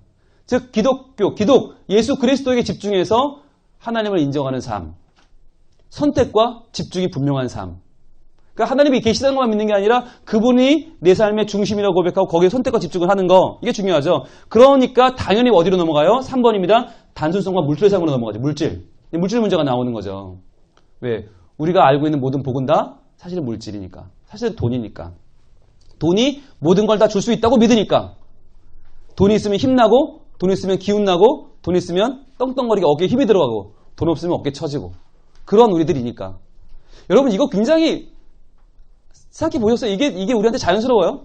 Speaker 1: 즉 예수 그리스도에게 집중해서 하나님을 인정하는 삶. 선택과 집중이 분명한 삶. 그러니까 하나님이 계시다는 것만 믿는 게 아니라 그분이 내 삶의 중심이라고 고백하고 거기에 선택과 집중을 하는 거. 이게 중요하죠. 그러니까 당연히 어디로 넘어가요? 3번입니다. 단순성과 물질의 삶으로 넘어가죠. 물질 문제가 나오는 거죠. 왜? 우리가 알고 있는 모든 복은 다 사실은 물질이니까. 사실은 돈이니까. 돈이 모든 걸 다 줄 수 있다고 믿으니까. 돈이 있으면 힘나고 돈 있으면 기운나고 돈 있으면 떵떵거리게 어깨에 힘이 들어가고 돈 없으면 어깨 처지고 그런 우리들이니까. 여러분 이거 굉장히 생각해 보셨어요? 이게 우리한테 자연스러워요?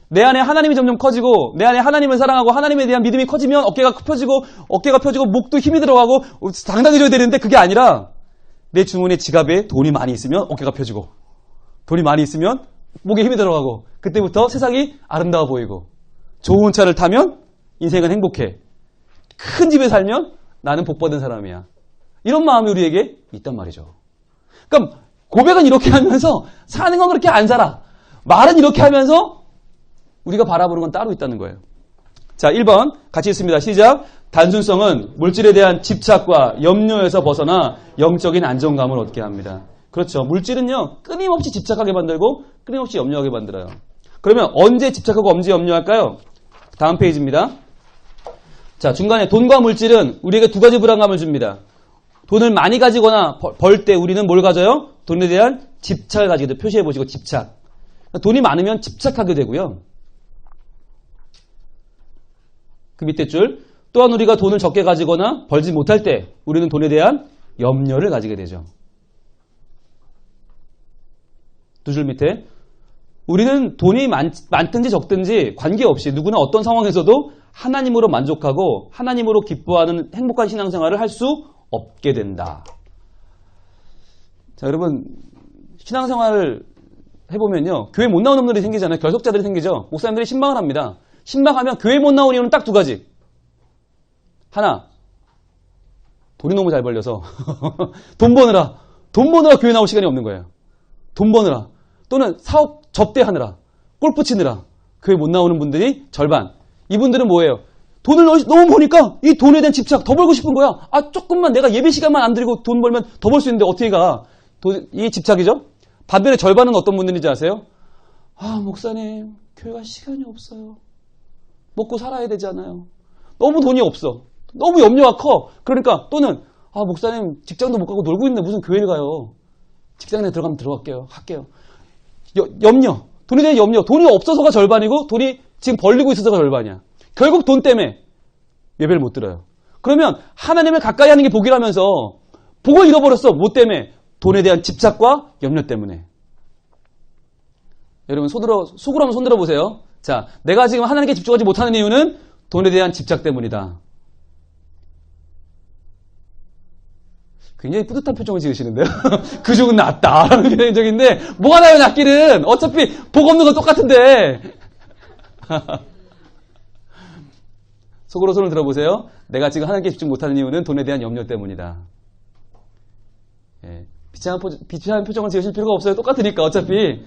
Speaker 1: 내 안에 하나님이 점점 커지고 내 안에 하나님을 사랑하고 하나님에 대한 믿음이 커지면 어깨가 펴지고 목도 힘이 들어가고 당당해져야 되는데 그게 아니라 내 주머니에 지갑에 돈이 많이 있으면 어깨가 펴지고 돈이 많이 있으면 목에 힘이 들어가고 그때부터 세상이 아름다워 보이고 좋은 차를 타면 인생은 행복해. 큰 집에 살면 나는 복받은 사람이야. 이런 마음이 우리에게 있단 말이죠. 그러니까 고백은 이렇게 하면서 사는 건 그렇게 안 살아. 말은 이렇게 하면서 우리가 바라보는 건 따로 있다는 거예요. 자, 1번 같이 읽습니다. 시작. 단순성은 물질에 대한 집착과 염려에서 벗어나 영적인 안정감을 얻게 합니다. 그렇죠. 물질은요. 끊임없이 집착하게 만들고 끊임없이 염려하게 만들어요. 그러면 언제 집착하고 언제 염려할까요? 다음 페이지입니다. 자, 중간에 돈과 물질은 우리에게 두 가지 불안감을 줍니다. 돈을 많이 가지거나 벌 때 우리는 뭘 가져요? 돈에 대한 집착을 가지게 돼요. 표시해 보시고 집착. 돈이 많으면 집착하게 되고요. 그 밑에 줄. 또한 우리가 돈을 적게 가지거나 벌지 못할 때 우리는 돈에 대한 염려를 가지게 되죠. 두 줄 밑에. 우리는 돈이 많든지 적든지 관계없이 누구나 어떤 상황에서도 하나님으로 만족하고 하나님으로 기뻐하는 행복한 신앙생활을 할 수 없게 된다. 자, 여러분 신앙생활을 해보면요. 교회 못 나오는 분들이 생기잖아요. 결석자들이 생기죠. 목사님들이 신방을 합니다. 신방하면 교회 못 나오는 이유는 딱 두 가지. 하나, 돈이 너무 잘 벌려서 돈 버느라 교회 나올 시간이 없는 거예요. 돈 버느라 또는 사업 접대하느라 골프 치느라 교회 못 나오는 분들이 절반. 이분들은 뭐예요? 돈을 너무 버니까 이 돈에 대한 집착 더 벌고 싶은 거야. 아 조금만 내가 예배 시간만 안 들이고 돈 벌면 더 벌 수 있는데 어떻게 가? 이 집착이죠. 반면에 절반은 어떤 분들인지 아세요? 아 목사님 교회 갈 시간이 없어요. 먹고 살아야 되잖아요. 너무 돈이 없어. 너무 염려가 커. 그러니까 또는 아 목사님 직장도 못 가고 놀고 있는데 무슨 교회를 가요. 직장에 들어가면 들어갈게요. 할게요. 염려. 돈에 대한 염려. 돈이 없어서가 절반이고 돈이 지금 벌리고 있어서가 절반이야. 결국 돈 때문에 예배를 못 들어요. 그러면 하나님을 가까이 하는 게 복이라면서 복을 잃어버렸어. 뭐 때문에? 돈에 대한 집착과 염려 때문에. 여러분 속으로 한번 손들어 보세요. 자, 내가 지금 하나님께 집중하지 못하는 이유는 돈에 대한 집착 때문이다. 굉장히 뿌듯한 표정을 지으시는데요. 그 중은 낫다. 라는 표정인데 뭐가 나요 낫기는. 어차피 복 없는 건 똑같은데. 속으로 손을 들어보세요. 내가 지금 하나님께 집중 못하는 이유는 돈에 대한 염려 때문이다. 예. 비참한 표정을 지으실 필요가 없어요. 똑같으니까 어차피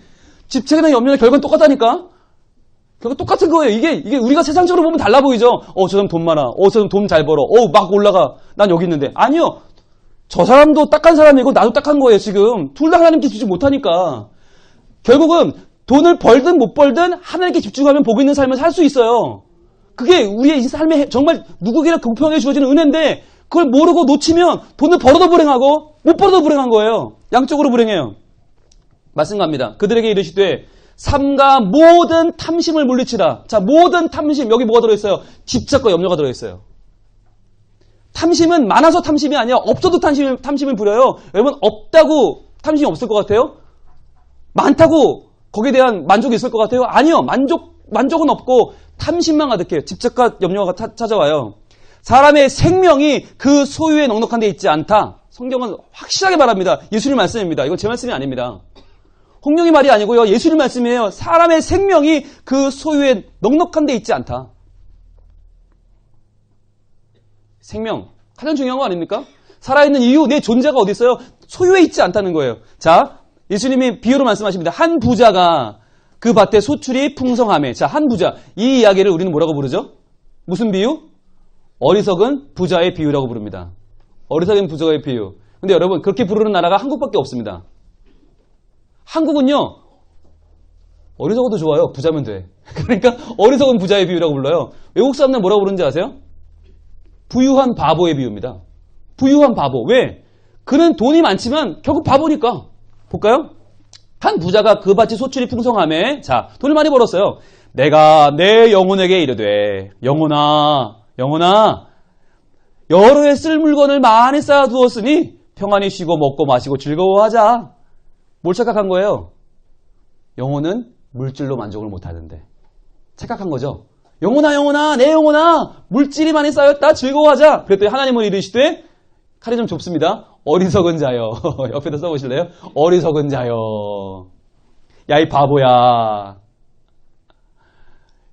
Speaker 1: 집착이나 염려나 결과는 똑같다니까. 결국 똑같은 거예요. 이게 우리가 세상적으로 보면 달라 보이죠. 저 사람 돈 많아. 저 사람 돈 잘 벌어. 막 올라가. 난 여기 있는데. 아니요. 저 사람도 딱한 사람이고 나도 딱한 거예요. 지금 둘 다 하나님께 집중 못하니까. 결국은 돈을 벌든 못 벌든 하나님께 집중하면 복이 있는 삶을 살 수 있어요. 그게 우리의 삶에 정말 누구에게나 공평하게 주어지는 은혜인데 그걸 모르고 놓치면 돈을 벌어도 불행하고 못 벌어도 불행한 거예요. 양쪽으로 불행해요. 말씀 갑니다. 그들에게 이르시되 삼가 모든 탐심을 물리치라. 자, 모든 탐심. 여기 뭐가 들어있어요? 집착과 염려가 들어있어요. 탐심은 많아서 탐심이 아니야. 없어도 탐심을 부려요. 여러분, 없다고 탐심이 없을 것 같아요? 많다고 거기에 대한 만족이 있을 것 같아요? 아니요. 만족은 없고 탐심만 가득해요. 집착과 염려가 찾아와요. 사람의 생명이 그 소유에 넉넉한 데 있지 않다. 성경은 확실하게 말합니다. 예수님 말씀입니다. 이건 제 말씀이 아닙니다. 홍룡이 말이 아니고요. 예수님 말씀이에요. 사람의 생명이 그 소유에 넉넉한 데 있지 않다. 생명. 가장 중요한 거 아닙니까? 살아있는 이유, 내 존재가 어디 있어요? 소유에 있지 않다는 거예요. 자, 예수님이 비유로 말씀하십니다. 한 부자가 그 밭에 소출이 풍성하며. 자, 한 부자. 이 이야기를 우리는 뭐라고 부르죠? 무슨 비유? 어리석은 부자의 비유라고 부릅니다. 어리석은 부자의 비유. 근데 여러분, 그렇게 부르는 나라가 한국밖에 없습니다. 한국은요, 어리석어도 좋아요. 부자면 돼. 그러니까 어리석은 부자의 비유라고 불러요. 외국 사람들 뭐라고 부르는지 아세요? 부유한 바보의 비유입니다. 부유한 바보. 왜? 그는 돈이 많지만 결국 바보니까. 볼까요? 한 부자가 그 밭이 소출이 풍성하며, 자, 돈을 많이 벌었어요. 내가 내 영혼에게 이르되, 영혼아, 여러 해 쓸 물건을 많이 쌓아두었으니 평안히 쉬고 먹고 마시고 즐거워하자. 뭘 착각한 거예요? 영혼은 물질로 만족을 못하는데. 착각한 거죠. 영혼아, 내 영혼아, 물질이 많이 쌓였다, 즐거워하자. 그랬더니 하나님은 이르시되, 칼이 좀 좁습니다. 어리석은 자여. 옆에다 써보실래요? 어리석은 자여. 야, 이 바보야.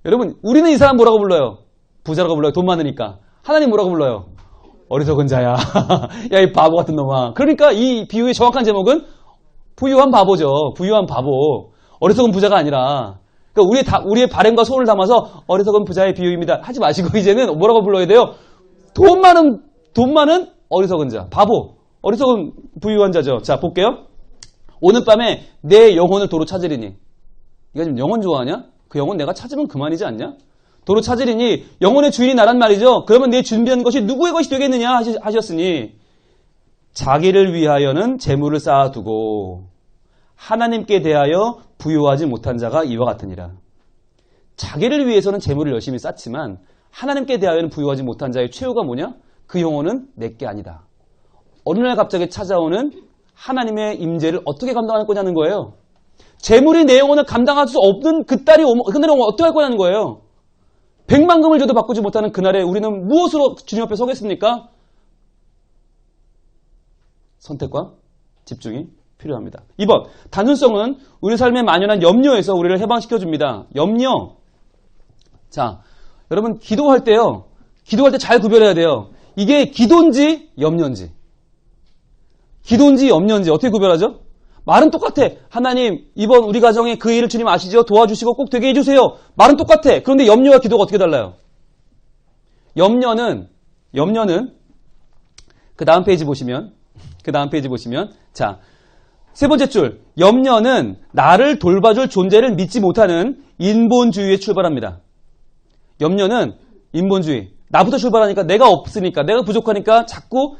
Speaker 1: 여러분, 우리는 이 사람 뭐라고 불러요? 부자라고 불러요. 돈 많으니까. 하나님 뭐라고 불러요? 어리석은 자야. 야, 이 바보 같은 놈아. 그러니까 이 비유의 정확한 제목은 부유한 바보죠. 부유한 바보. 어리석은 부자가 아니라. 그러니까 우리의 바램과 소원을 담아서 어리석은 부자의 비유입니다. 하지 마시고 이제는 뭐라고 불러야 돼요? 돈 많은 어리석은 자. 바보. 어리석은 부유한 자죠. 자, 볼게요. 오늘 밤에 내 영혼을 도로 찾으리니. 네가 지금 영혼 좋아하냐? 그 영혼 내가 찾으면 그만이지 않냐? 도로 찾으리니 영혼의 주인이 나란 말이죠. 그러면 내 준비한 것이 누구의 것이 되겠느냐 하셨으니 자기를 위하여는 재물을 쌓아두고 하나님께 대하여 부유하지 못한 자가 이와 같으니라. 자기를 위해서는 재물을 열심히 쌓지만 하나님께 대하여는 부유하지 못한 자의 최후가 뭐냐? 그 영혼은 내게 아니다. 어느 날 갑자기 찾아오는 하나님의 임재를 어떻게 감당할 거냐는 거예요. 재물이 내 영혼을 감당할 수 없는 그날이 어떻게 할 거냐는 거예요. 100만금을 줘도 바꾸지 못하는 그날에 우리는 무엇으로 주님 앞에 서겠습니까? 선택과 집중이 필요합니다. 2번, 단순성은 우리 삶에 만연한 염려에서 우리를 해방시켜줍니다. 염려. 자, 여러분 기도할 때요. 기도할 때 잘 구별해야 돼요. 이게 기도인지 염려인지. 기도인지 염려인지 어떻게 구별하죠? 말은 똑같아. 하나님, 이번 우리 가정에 그 일을 주님 아시죠? 도와주시고 꼭 되게 해주세요. 말은 똑같아. 그런데 염려와 기도가 어떻게 달라요? 염려는 그 다음 페이지 보시면 자, 세 번째 줄. 염려는 나를 돌봐줄 존재를 믿지 못하는 인본주의에 출발합니다. 염려는 인본주의. 나부터 출발하니까 내가 없으니까 내가 부족하니까 자꾸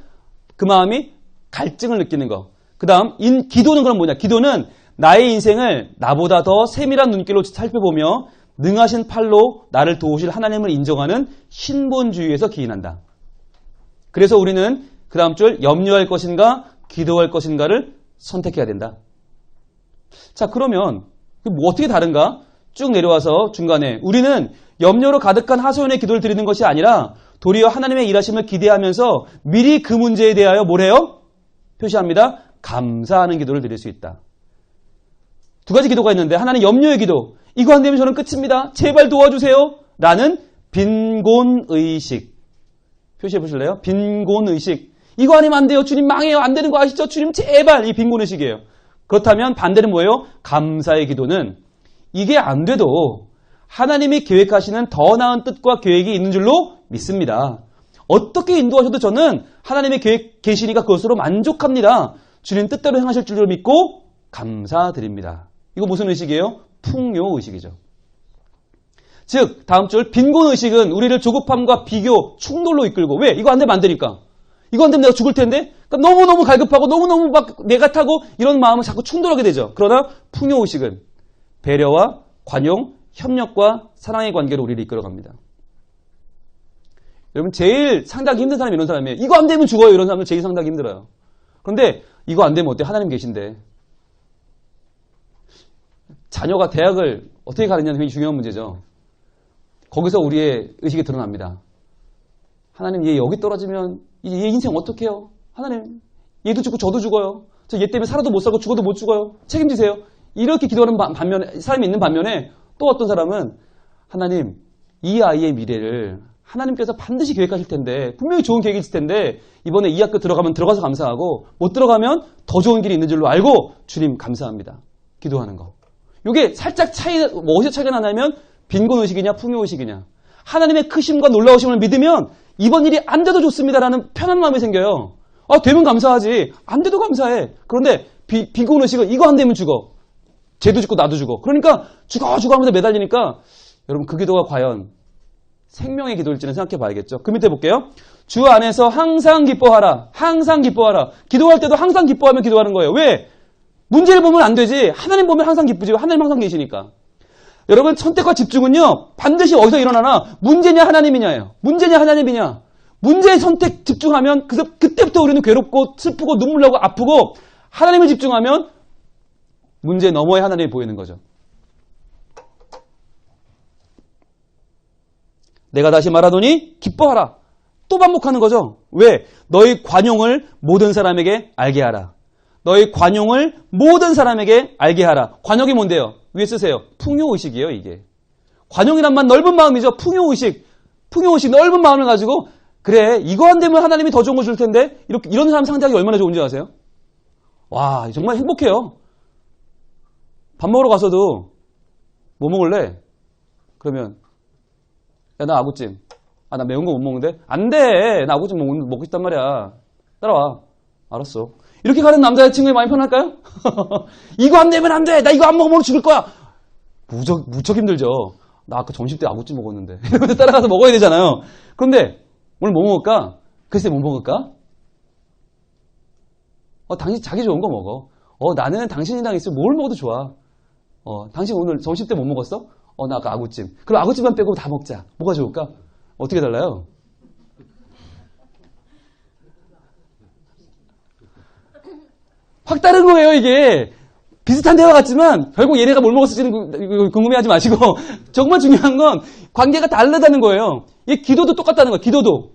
Speaker 1: 그 마음이 갈증을 느끼는 거. 그 다음 기도는 그럼 뭐냐? 기도는 나의 인생을 나보다 더 세밀한 눈길로 살펴보며 능하신 팔로 나를 도우실 하나님을 인정하는 신본주의에서 기인한다. 그래서 우리는 그 다음 줄 염려할 것인가 기도할 것인가를 선택해야 된다. 자, 그러면 뭐 어떻게 다른가? 쭉 내려와서 중간에 우리는 염려로 가득한 하소연의 기도를 드리는 것이 아니라 도리어 하나님의 일하심을 기대하면서 미리 그 문제에 대하여 뭘 해요? 표시합니다. 감사하는 기도를 드릴 수 있다. 두 가지 기도가 있는데 하나는 염려의 기도. 이거 안 되면 저는 끝입니다. 제발 도와주세요. 라는 빈곤의식. 표시해 보실래요? 빈곤의식. 이거 아니면 안 돼요. 주님 망해요. 안 되는 거 아시죠? 주님 제발. 이 빈곤의식이에요. 그렇다면 반대는 뭐예요? 감사의 기도는 이게 안 돼도 하나님이 계획하시는 더 나은 뜻과 계획이 있는 줄로 믿습니다. 어떻게 인도하셔도 저는 하나님의 계획 계시니까 그것으로 만족합니다. 주님 뜻대로 행하실 줄로 믿고 감사드립니다. 이거 무슨 의식이에요? 풍요의식이죠. 즉 다음 줄 빈곤의식은 우리를 조급함과 비교, 충돌로 이끌고 왜? 이거 안 되면 안 되니까. 이거 안 되면 내가 죽을 텐데? 그러니까 너무너무 갈급하고 너무너무 막 내가 타고 이런 마음을 자꾸 충돌하게 되죠. 그러나 풍요의식은 배려와 관용, 협력과 사랑의 관계로 우리를 이끌어갑니다. 여러분 제일 상당히 힘든 사람이 이런 사람이에요. 이거 안 되면 죽어요. 이런 사람은 제일 상당히 힘들어요. 그런데 이거 안 되면 어때요? 하나님 계신데. 자녀가 대학을 어떻게 가느냐는 굉장히 중요한 문제죠. 거기서 우리의 의식이 드러납니다. 하나님 얘 여기 떨어지면 이제 얘 인생 어떻게 해요? 하나님 얘도 죽고 저도 죽어요. 저 얘 때문에 살아도 못 살고 죽어도 못 죽어요. 책임지세요. 이렇게 기도하는 반면에 사람이 있는 반면에 또 어떤 사람은 하나님 이 아이의 미래를 하나님께서 반드시 계획하실 텐데 분명히 좋은 계획이 있을 텐데 이번에 이 학교 들어가면 들어가서 감사하고 못 들어가면 더 좋은 길이 있는 줄로 알고 주님 감사합니다. 기도하는 거. 이게 살짝 어디서 차이가 나냐면 빈곤의식이냐 풍요의식이냐. 하나님의 크심과 놀라우심을 믿으면 이번 일이 안 돼도 좋습니다라는 편한 마음이 생겨요. 아 되면 감사하지. 안 돼도 감사해. 그런데 빈곤의식은 이거 안 되면 죽어. 쟤도 죽고 나도 죽어. 그러니까 죽어 하면서 매달리니까 여러분 그 기도가 과연 생명의 기도일지는 생각해 봐야겠죠. 그 밑에 볼게요. 주 안에서 항상 기뻐하라. 항상 기뻐하라. 기도할 때도 항상 기뻐하며 기도하는 거예요. 왜? 문제를 보면 안 되지. 하나님 보면 항상 기쁘지. 하나님 항상 계시니까. 여러분 선택과 집중은요. 반드시 어디서 일어나나 문제냐 하나님이냐예요. 문제냐 하나님이냐. 문제에 선택 집중하면 그때부터 우리는 괴롭고 슬프고 눈물 나고 아프고 하나님을 집중하면 문제 너머에 하나님이 보이는 거죠. 내가 다시 말하노니 기뻐하라. 또 반복하는 거죠. 왜? 너희 관용을 모든 사람에게 알게 하라. 너희 관용을 모든 사람에게 알게 하라. 관용이 뭔데요? 위에 쓰세요. 풍요의식이에요, 이게. 관용이란 말 넓은 마음이죠. 풍요의식. 풍요의식 넓은 마음을 가지고 그래, 이거 안 되면 하나님이 더 좋은 거 줄 텐데 이런 사람 상대하기 얼마나 좋은지 아세요? 와, 정말 행복해요. 밥 먹으러 가서도 뭐 먹을래? 그러면 야, 나 아구찜. 아, 나 매운 거 못 먹는데? 안 돼! 나 아구찜 먹고 싶단 말이야. 따라와. 알았어. 이렇게 가는 남자친구에 많이 편할까요? 이거 안 되면 안 돼! 나 이거 안 먹으면 죽을 거야! 무척 힘들죠. 나 아까 점심 때 아구찜 먹었는데. 이러면서 따라가서 먹어야 되잖아요. 그런데 오늘 뭐 먹을까? 글쎄 뭐 먹을까? 당신 자기 좋은 거 먹어. 나는 당신이랑 있으면 뭘 먹어도 좋아. 당신 오늘 점심 때 뭐 먹었어? 나 아까 아구찜. 그럼 아구찜만 빼고 다 먹자. 뭐가 좋을까? 어떻게 달라요? 확 다른 거예요, 이게. 비슷한 대화 같지만 결국 얘네가 뭘 먹었을지는 궁금해하지 마시고 정말 중요한 건 관계가 다르다는 거예요. 이 기도도 똑같다는 거예요. 기도도.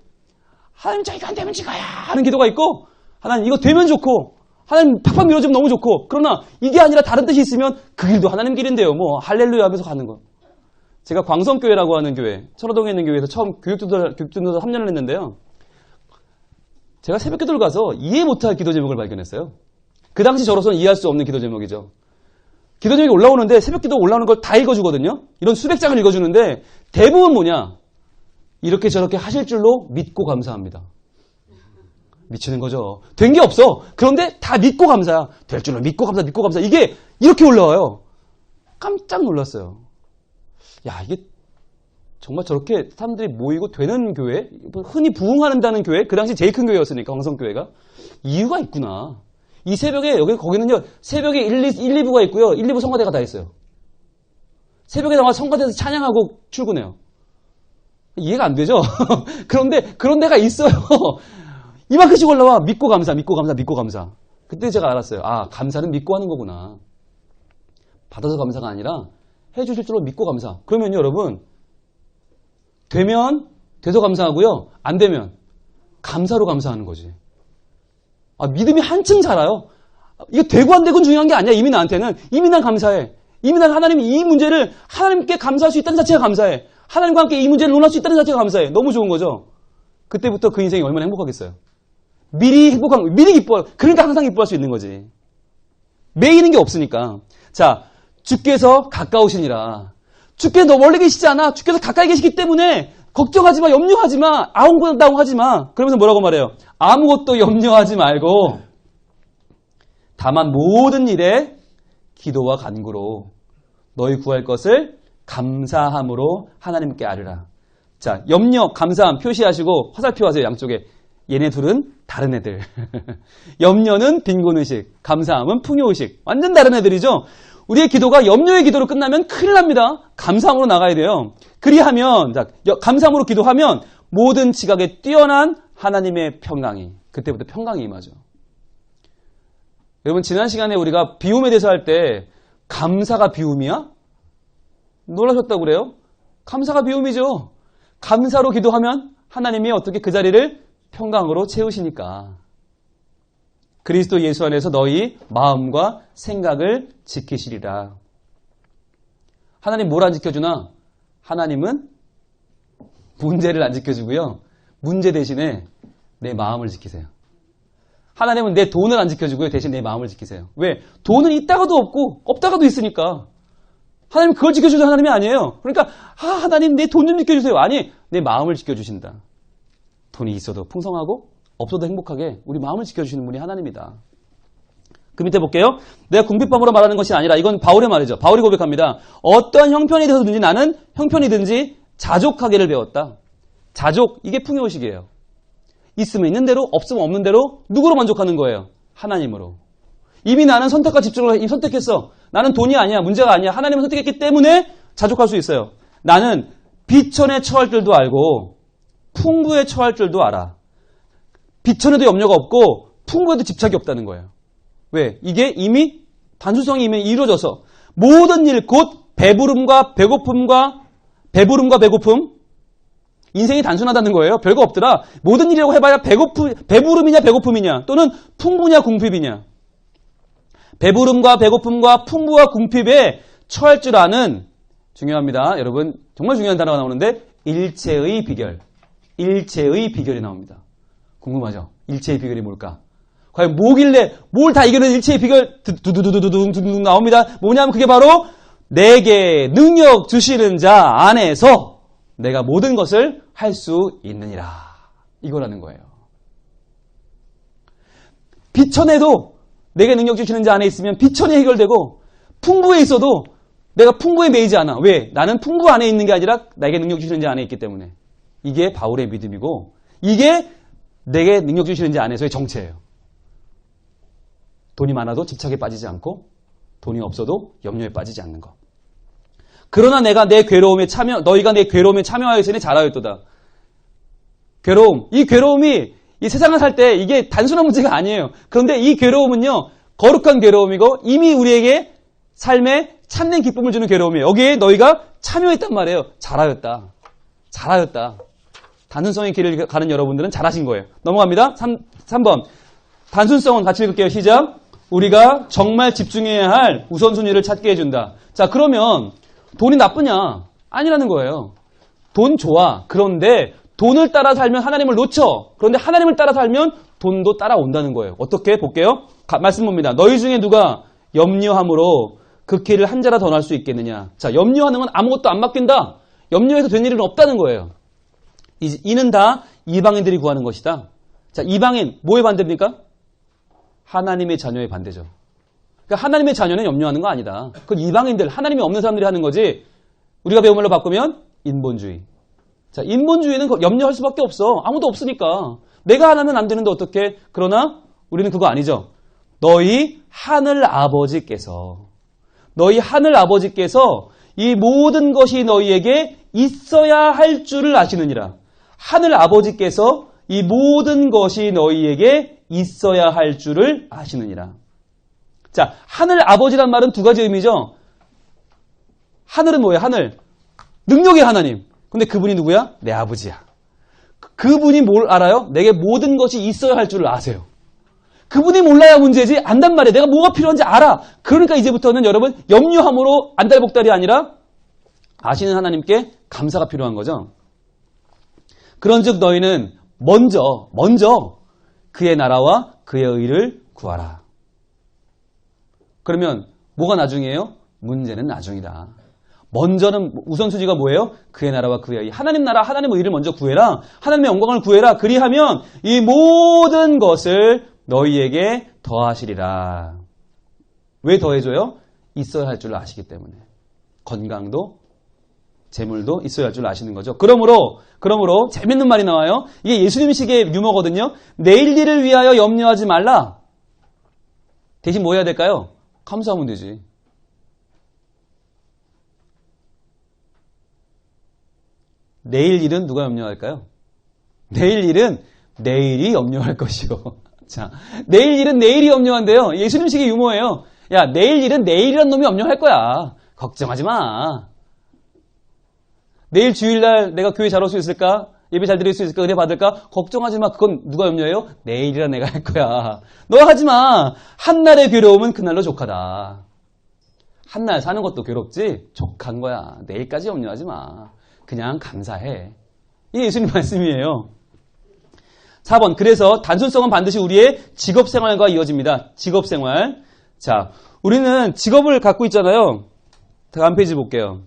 Speaker 1: 하나님 저 이거 안 되면 죽어야 하는 기도가 있고 하나님 이거 되면 좋고 하나님 팍팍 밀어주면 너무 좋고 그러나 이게 아니라 다른 뜻이 있으면 그 길도 하나님 길인데요. 뭐 할렐루야 하면서 가는 거. 제가 광성교회라고 하는 교회, 천호동에 있는 교회에서 처음 교육전도사 3년을 했는데요. 제가 새벽기도를 가서 이해 못할 기도 제목을 발견했어요. 그 당시 저로서는 이해할 수 없는 기도 제목이죠. 기도 제목이 올라오는데 새벽기도 올라오는 걸 다 읽어주거든요. 이런 수백 장을 읽어주는데 대부분 뭐냐? 이렇게 저렇게 하실 줄로 믿고 감사합니다. 미치는 거죠. 된 게 없어. 그런데 다 믿고 감사야. 될 줄로 믿고 감사, 믿고 감사. 이게 이렇게 올라와요. 깜짝 놀랐어요. 야, 이게 정말 저렇게 사람들이 모이고 되는 교회? 흔히 부흥하는다는 교회? 그 당시 제일 큰 교회였으니까, 황성교회가. 이유가 있구나. 이 새벽에, 거기는요, 새벽에 1, 2부가 있고요. 1, 2부 성가대가 다 있어요. 새벽에 나와 성가대에서 찬양하고 출근해요. 이해가 안 되죠? 그런데, 그런 데가 있어요. 이만큼씩 올라와. 믿고 감사, 믿고 감사, 믿고 감사. 그때 제가 알았어요. 아, 감사는 믿고 하는 거구나. 받아서 감사가 아니라 해주실 줄로 믿고 감사. 그러면 여러분, 되면 돼서 감사하고요. 안 되면 감사로 감사하는 거지. 믿음이 한층 자라요. 이거 되고 안 되고는 중요한 게 아니야. 이미 나한테는. 이미 난 감사해. 이미 난 하나님이 이 문제를 하나님께 감사할 수 있다는 자체가 감사해. 하나님과 함께 이 문제를 논할 수 있다는 자체가 감사해. 너무 좋은 거죠. 그때부터 그 인생이 얼마나 행복하겠어요. 미리 행복한, 미리 기뻐. 그러니까 항상 기뻐할 수 있는 거지. 매이는 게 없으니까. 자, 주께서 가까우시니라. 주께서 너 멀리 계시지 않아. 주께서 가까이 계시기 때문에 걱정하지 마, 염려하지 마, 아웅다웅하지 마. 그러면서 뭐라고 말해요? 아무것도 염려하지 말고 다만 모든 일에 기도와 간구로 너희 구할 것을 감사함으로 하나님께 아뢰라. 자, 염려, 감사함 표시하시고 화살표 하세요, 양쪽에. 얘네 둘은 다른 애들. 염려는 빈곤의식, 감사함은 풍요의식. 완전 다른 애들이죠? 우리의 기도가 염려의 기도로 끝나면 큰일 납니다. 감사함으로 나가야 돼요. 그리하면, 자, 감사함으로 기도하면 모든 지각에 뛰어난 하나님의 평강이, 그때부터 평강이 임하죠. 여러분, 지난 시간에 우리가 비움에 대해서 할 때 감사가 비움이야? 놀라셨다고 그래요? 감사가 비움이죠. 감사로 기도하면 하나님이 어떻게 그 자리를 평강으로 채우시니까. 그리스도 예수 안에서 너희 마음과 생각을 지키시리라. 하나님 뭘 안 지켜주나? 하나님은 문제를 안 지켜주고요. 문제 대신에 내 마음을 지키세요. 하나님은 내 돈을 안 지켜주고요. 대신 내 마음을 지키세요. 왜? 돈은 있다가도 없고 없다가도 있으니까. 하나님 그걸 지켜주는 하나님이 아니에요. 그러니까 하나님 내 돈 좀 지켜주세요. 아니, 내 마음을 지켜주신다. 돈이 있어도 풍성하고 없어도 행복하게 우리 마음을 지켜주시는 분이 하나님이다. 그 밑에 볼게요. 내가 궁핍함으로 말하는 것이 아니라, 이건 바울의 말이죠. 바울이 고백합니다. 어떠한 형편이 되어서든지 나는 형편이든지 자족하기를 배웠다. 자족, 이게 풍요의식이에요. 있으면 있는 대로, 없으면 없는 대로 누구로 만족하는 거예요? 하나님으로. 이미 나는 선택과 집중을 선택했어. 나는 돈이 아니야, 문제가 아니야. 하나님을 선택했기 때문에 자족할 수 있어요. 나는 비천에 처할 줄도 알고 풍부에 처할 줄도 알아. 비천에도 염려가 없고 풍부에도 집착이 없다는 거예요. 왜? 이게 이미 단순성이 이미 이루어져서 모든 일, 곧 배부름과 배고픔, 인생이 단순하다는 거예요. 별거 없더라. 모든 일이라고 해봐야 배부름이냐 배고픔이냐, 또는 풍부냐 궁핍이냐. 배부름과 배고픔과 풍부와 궁핍에 처할 줄 아는, 중요합니다. 여러분, 정말 중요한 단어가 나오는데, 일체의 비결. 일체의 비결이 나옵니다. 궁금하죠? 일체의 비결이 뭘까? 과연 뭐길래 뭘 다 이겨낸 일체의 비결 두두두두두둥 나옵니다. 뭐냐면 그게 바로 내게 능력 주시는 자 안에서 내가 모든 것을 할 수 있느니라. 이거라는 거예요. 비천에도 내게 능력 주시는 자 안에 있으면 비천이 해결되고, 풍부에 있어도 내가 풍부에 매이지 않아. 왜? 나는 풍부 안에 있는 게 아니라 나에게 능력 주시는 자 안에 있기 때문에. 이게 바울의 믿음이고, 이게 내게 능력 주시는 자 안에서의 정체예요. 돈이 많아도 집착에 빠지지 않고, 돈이 없어도 염려에 빠지지 않는 것. 그러나 내가 내 괴로움에 너희가 내 괴로움에 참여하였으니 잘하였도다. 괴로움. 이 괴로움이 이 세상을 살 때 이게 단순한 문제가 아니에요. 그런데 이 괴로움은요, 거룩한 괴로움이고 이미 우리에게 삶에 참된 기쁨을 주는 괴로움이에요. 여기에 너희가 참여했단 말이에요. 잘하였다. 잘하였다. 단순성의 길을 가는 여러분들은 잘하신 거예요. 넘어갑니다. 3번. 단순성은 같이 읽을게요. 시작. 우리가 정말 집중해야 할 우선순위를 찾게 해준다. 자, 그러면 돈이 나쁘냐? 아니라는 거예요. 돈 좋아. 그런데 돈을 따라 살면 하나님을 놓쳐. 그런데 하나님을 따라 살면 돈도 따라온다는 거예요. 어떻게? 볼게요. 말씀 봅니다. 너희 중에 누가 염려함으로 그 길을 한 자라 더 날 수 있겠느냐. 자, 염려하는 건 아무것도 안 맡긴다. 염려해서 된 일은 없다는 거예요. 이는 다 이방인들이 구하는 것이다. 자, 이방인, 뭐의 반대입니까? 하나님의 자녀의 반대죠. 그러니까 하나님의 자녀는 염려하는 거 아니다. 그건 이방인들, 하나님이 없는 사람들이 하는 거지. 우리가 배운 말로 바꾸면 인본주의. 자, 인본주의는 염려할 수밖에 없어. 아무도 없으니까. 내가 하나면 안 되는데 어떻게? 그러나 우리는 그거 아니죠. 너희 하늘 아버지께서 이 모든 것이 너희에게 있어야 할 줄을 아시느니라. 하늘 아버지께서 이 모든 것이 너희에게 있어야 할 줄을 아시느니라. 자, 하늘 아버지란 말은 두 가지 의미죠. 하늘은 뭐예요? 하늘. 능력의 하나님. 근데 그분이 누구야? 내 아버지야. 그분이 뭘 알아요? 내게 모든 것이 있어야 할 줄을 아세요. 그분이 몰라야 문제지 안단 말이에요. 내가 뭐가 필요한지 알아. 그러니까 이제부터는 여러분 염려함으로 안달복달이 아니라 아시는 하나님께 감사가 필요한 거죠. 그런즉 너희는 먼저 그의 나라와 그의 의를 구하라. 그러면 뭐가 나중이에요? 문제는 나중이다. 먼저는 우선순위가 뭐예요? 그의 나라와 그의 의. 하나님 나라, 하나님의 의를 먼저 구해라. 하나님의 영광을 구해라. 그리하면 이 모든 것을 너희에게 더하시리라. 왜 더해줘요? 있어야 할 줄 아시기 때문에. 건강도 재물도 있어야 할 줄 아시는 거죠. 그러므로 재밌는 말이 나와요. 이게 예수님식의 유머거든요. 내일 일을 위하여 염려하지 말라. 대신 뭐 해야 될까요? 감사하면 되지. 내일 일은 누가 염려할까요? 내일 일은 내일이 염려할 것이요. 자, 내일 일은 내일이 염려한대요. 예수님식의 유머예요. 야, 내일 일은 내일이란 놈이 염려할 거야. 걱정하지 마. 내일 주일날 내가 교회 잘 올 수 있을까? 예배 잘 드릴 수 있을까? 은혜 받을까? 걱정하지 마. 그건 누가 염려해요? 내일이란 내가 할 거야. 너 하지 마. 한날의 괴로움은 그날로 족하다. 한날 사는 것도 괴롭지? 족한 거야. 내일까지 염려하지 마. 그냥 감사해. 이게 예수님 말씀이에요. 4번. 그래서 단순성은 반드시 우리의 직업생활과 이어집니다. 직업생활. 자, 우리는 직업을 갖고 있잖아요. 다음 페이지 볼게요.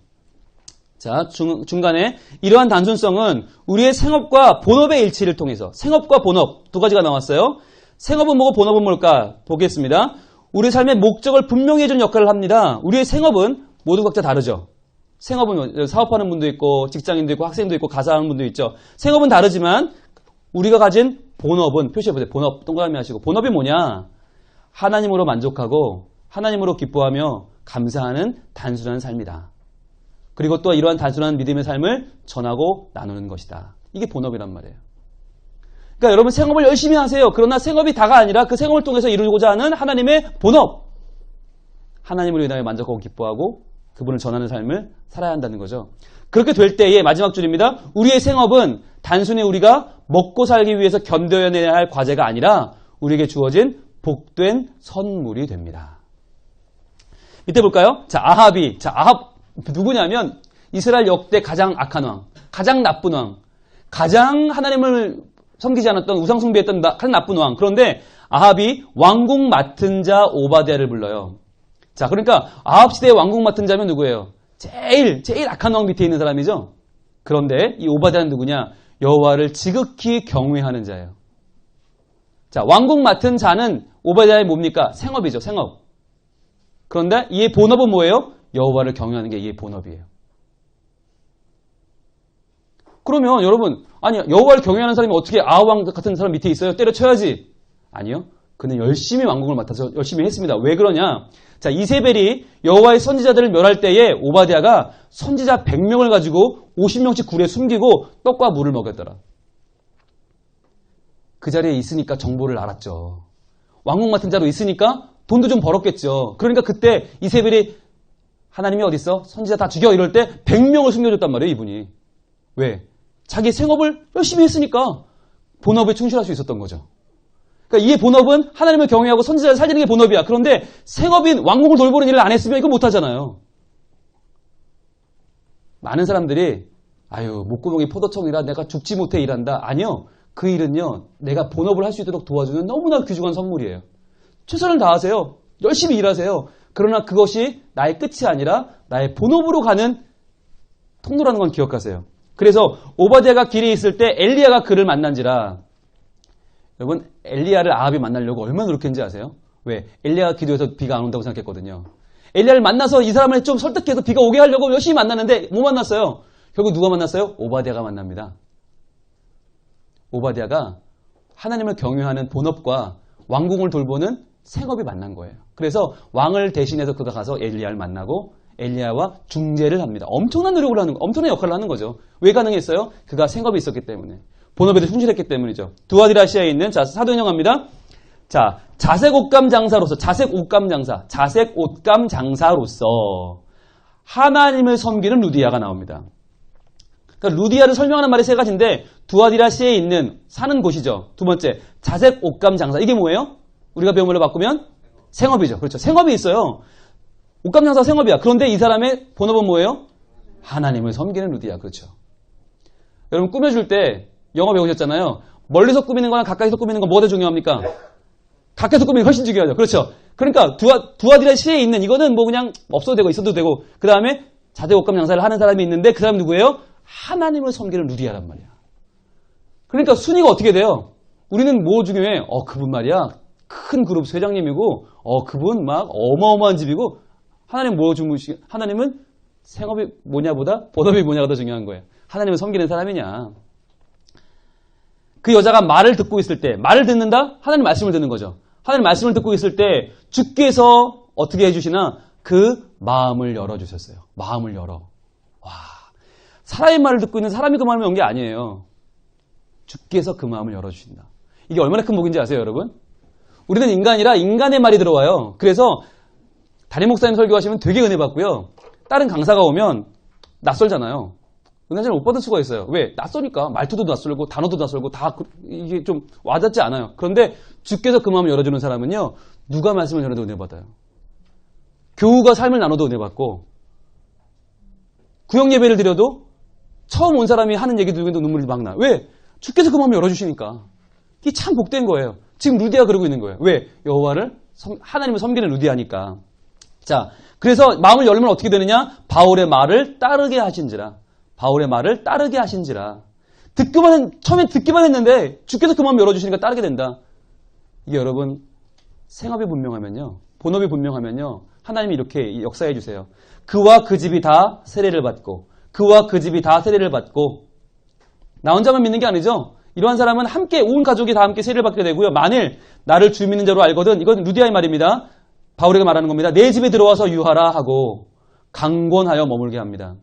Speaker 1: 자, 중간에 이러한 단순성은 우리의 생업과 본업의 일치를 통해서 생업과 본업 두 가지가 나왔어요. 생업은 뭐고 본업은 뭘까? 보겠습니다. 우리 삶의 목적을 분명히 해주는 역할을 합니다. 우리의 생업은 모두 각자 다르죠. 생업은 사업하는 분도 있고 직장인도 있고 학생도 있고 가사하는 분도 있죠. 생업은 다르지만 우리가 가진 본업은 표시해보세요. 본업 동그라미 하시고 본업이 뭐냐? 하나님으로 만족하고 하나님으로 기뻐하며 감사하는 단순한 삶이다. 그리고 또 이러한 단순한 믿음의 삶을 전하고 나누는 것이다. 이게 본업이란 말이에요. 그러니까 여러분 생업을 열심히 하세요. 그러나 생업이 다가 아니라 그 생업을 통해서 이루고자 하는 하나님의 본업. 하나님을 인하여 만족하고 기뻐하고 그분을 전하는 삶을 살아야 한다는 거죠. 그렇게 될 때의 마지막 줄입니다. 우리의 생업은 단순히 우리가 먹고 살기 위해서 견뎌내야 할 과제가 아니라 우리에게 주어진 복된 선물이 됩니다. 이때 볼까요? 자, 아합 누구냐면 이스라엘 역대 가장 악한 왕, 가장 나쁜 왕, 가장 하나님을 섬기지 않았던 우상 숭배했던 가장 나쁜 왕. 그런데 아합이 왕궁 맡은 자 오바댜를 불러요. 자, 그러니까 아합 시대의 왕궁 맡은 자면 누구예요? 제일 악한 왕 밑에 있는 사람이죠. 그런데 이 오바댜는 누구냐? 여호와를 지극히 경외하는 자예요. 자, 왕궁 맡은 자는 오바댜의 뭡니까? 생업이죠, 생업. 그런데 이의 본업은 뭐예요? 여호와를 경외하는 게 이의 본업이에요. 그러면 여러분, 아니 여호와를 경외하는 사람이 어떻게 아합 왕 같은 사람 밑에 있어요? 때려쳐야지. 아니요. 그는 열심히 왕궁을 맡아서 열심히 했습니다. 왜 그러냐? 자, 이세벨이 여호와의 선지자들을 멸할 때에 오바댜가 선지자 100명을 가지고 50명씩 굴에 숨기고 떡과 물을 먹였더라. 그 자리에 있으니까 정보를 알았죠. 왕궁 맡은 자로 있으니까 돈도 좀 벌었겠죠. 그러니까 그때 이세벨이 하나님이 어딨어? 선지자 다 죽여 이럴 때 100명을 숨겨줬단 말이에요, 이분이. 왜? 자기 생업을 열심히 했으니까 본업에 충실할 수 있었던 거죠. 그러니까 이의 본업은 하나님을 경외하고 선지자를 살리는 게 본업이야. 그런데 생업인 왕궁을 돌보는 일을 안 했으면 이거 못하잖아요. 많은 사람들이 아유 목구멍이 포도청이라 내가 죽지 못해 일한다. 아니요. 그 일은요. 내가 본업을 할 수 있도록 도와주는 너무나 귀중한 선물이에요. 최선을 다하세요. 열심히 일하세요. 그러나 그것이 나의 끝이 아니라 나의 본업으로 가는 통로라는 건 기억하세요. 그래서 오바댜가 길에 있을 때 엘리야가 그를 만난지라. 여러분 엘리야를 아합이 만나려고 얼마나 노력했는지 아세요? 왜? 엘리야가 기도해서 비가 안 온다고 생각했거든요. 엘리야를 만나서 이 사람을 좀 설득해서 비가 오게 하려고 열심히 만났는데 못 만났어요. 결국 누가 만났어요? 오바댜가 만납니다. 오바댜가 하나님을 경외하는 본업과 왕궁을 돌보는 생업이 만난 거예요. 그래서 왕을 대신해서 그가 가서 엘리야를 만나고 엘리야와 중재를 합니다. 엄청난 노력을 하는, 엄청난 역할을 하는 거죠. 왜 가능했어요? 그가 생업이 있었기 때문에. 본업에도 충실했기 때문이죠. 두아디라시아에 있는, 자, 사도행전 갑니다. 자, 자색 옷감 장사로서 하나님을 섬기는 루디아가 나옵니다. 그러니까 루디아를 설명하는 말이 세 가지인데, 두아디라시아에 있는, 사는 곳이죠. 두 번째, 자색 옷감 장사. 이게 뭐예요? 우리가 배운 걸로 바꾸면 생업이죠. 그렇죠. 생업이 있어요. 옷감 장사가 생업이야. 그런데 이 사람의 본업은 뭐예요? 하나님을 섬기는 루디아. 그렇죠. 여러분 꾸며줄 때 영어 배우셨잖아요. 멀리서 꾸미는 거랑 가까이서 꾸미는 거 뭐가 더 중요합니까? 가까이서 꾸미는 게 훨씬 중요하죠. 그렇죠. 그러니까 두 아들의 시에 있는 이거는 뭐 그냥 없어도 되고 있어도 되고 그 다음에 자대옥감 장사를 하는 사람이 있는데 그 사람 누구예요? 하나님을 섬기는 루디아란 말이야. 그러니까 순위가 어떻게 돼요? 우리는 뭐 중요해? 그분 말이야. 큰 그룹 회장님이고 그분 막 어마어마한 집이고 하나님은 생업이 뭐냐보다 본업이 뭐냐가 더 중요한 거예요. 하나님을 섬기는 사람이냐. 그 여자가 말을 듣고 있을 때 말을 듣는다? 하나님 말씀을 듣는 거죠. 하나님 말씀을 듣고 있을 때 주께서 어떻게 해주시나? 그 마음을 열어주셨어요. 마음을 열어. 와, 사람의 말을 듣고 있는 사람이 그 마음을 연 게 아니에요. 주께서 그 마음을 열어주신다. 이게 얼마나 큰 복인지 아세요, 여러분? 우리는 인간이라 인간의 말이 들어와요. 그래서 담임 목사님 설교하시면 되게 은혜 받고요. 다른 강사가 오면 낯설잖아요. 은혜를 못 받을 수가 있어요. 왜? 낯서니까 말투도 낯설고 단어도 낯설고 다 이게 좀 와닿지 않아요. 그런데 주께서 그 마음을 열어주는 사람은요. 누가 말씀을 전해도 은혜 받아요. 교우가 삶을 나눠도 은혜 받고 구역 예배를 드려도 처음 온 사람이 하는 얘기 들으면 눈물이 막 나. 왜? 주께서 그 마음을 열어주시니까. 이게 참 복된 거예요. 지금 루디아가 그러고 있는 거예요. 왜? 여호와를 하나님을 섬기는 루디아니까. 자, 그래서 마음을 열면 어떻게 되느냐? 바울의 말을 따르게 하신지라. 바울의 말을 따르게 하신지라. 처음에 듣기만 했는데 주께서 그 마음 열어주시니까 따르게 된다. 이게 여러분 생업이 분명하면요. 본업이 분명하면요. 하나님이 이렇게 역사해 주세요. 그와 그 집이 다 세례를 받고 그와 그 집이 다 세례를 받고 나 혼자만 믿는 게 아니죠. 이러한 사람은 함께 온 가족이 다 함께 세례를 받게 되고요. 만일 나를 주 믿는 자로 알거든. 이건 루디아의 말입니다. 바울에게 말하는 겁니다. 내 집에 들어와서 유하라 하고 강권하여 머물게 합니다.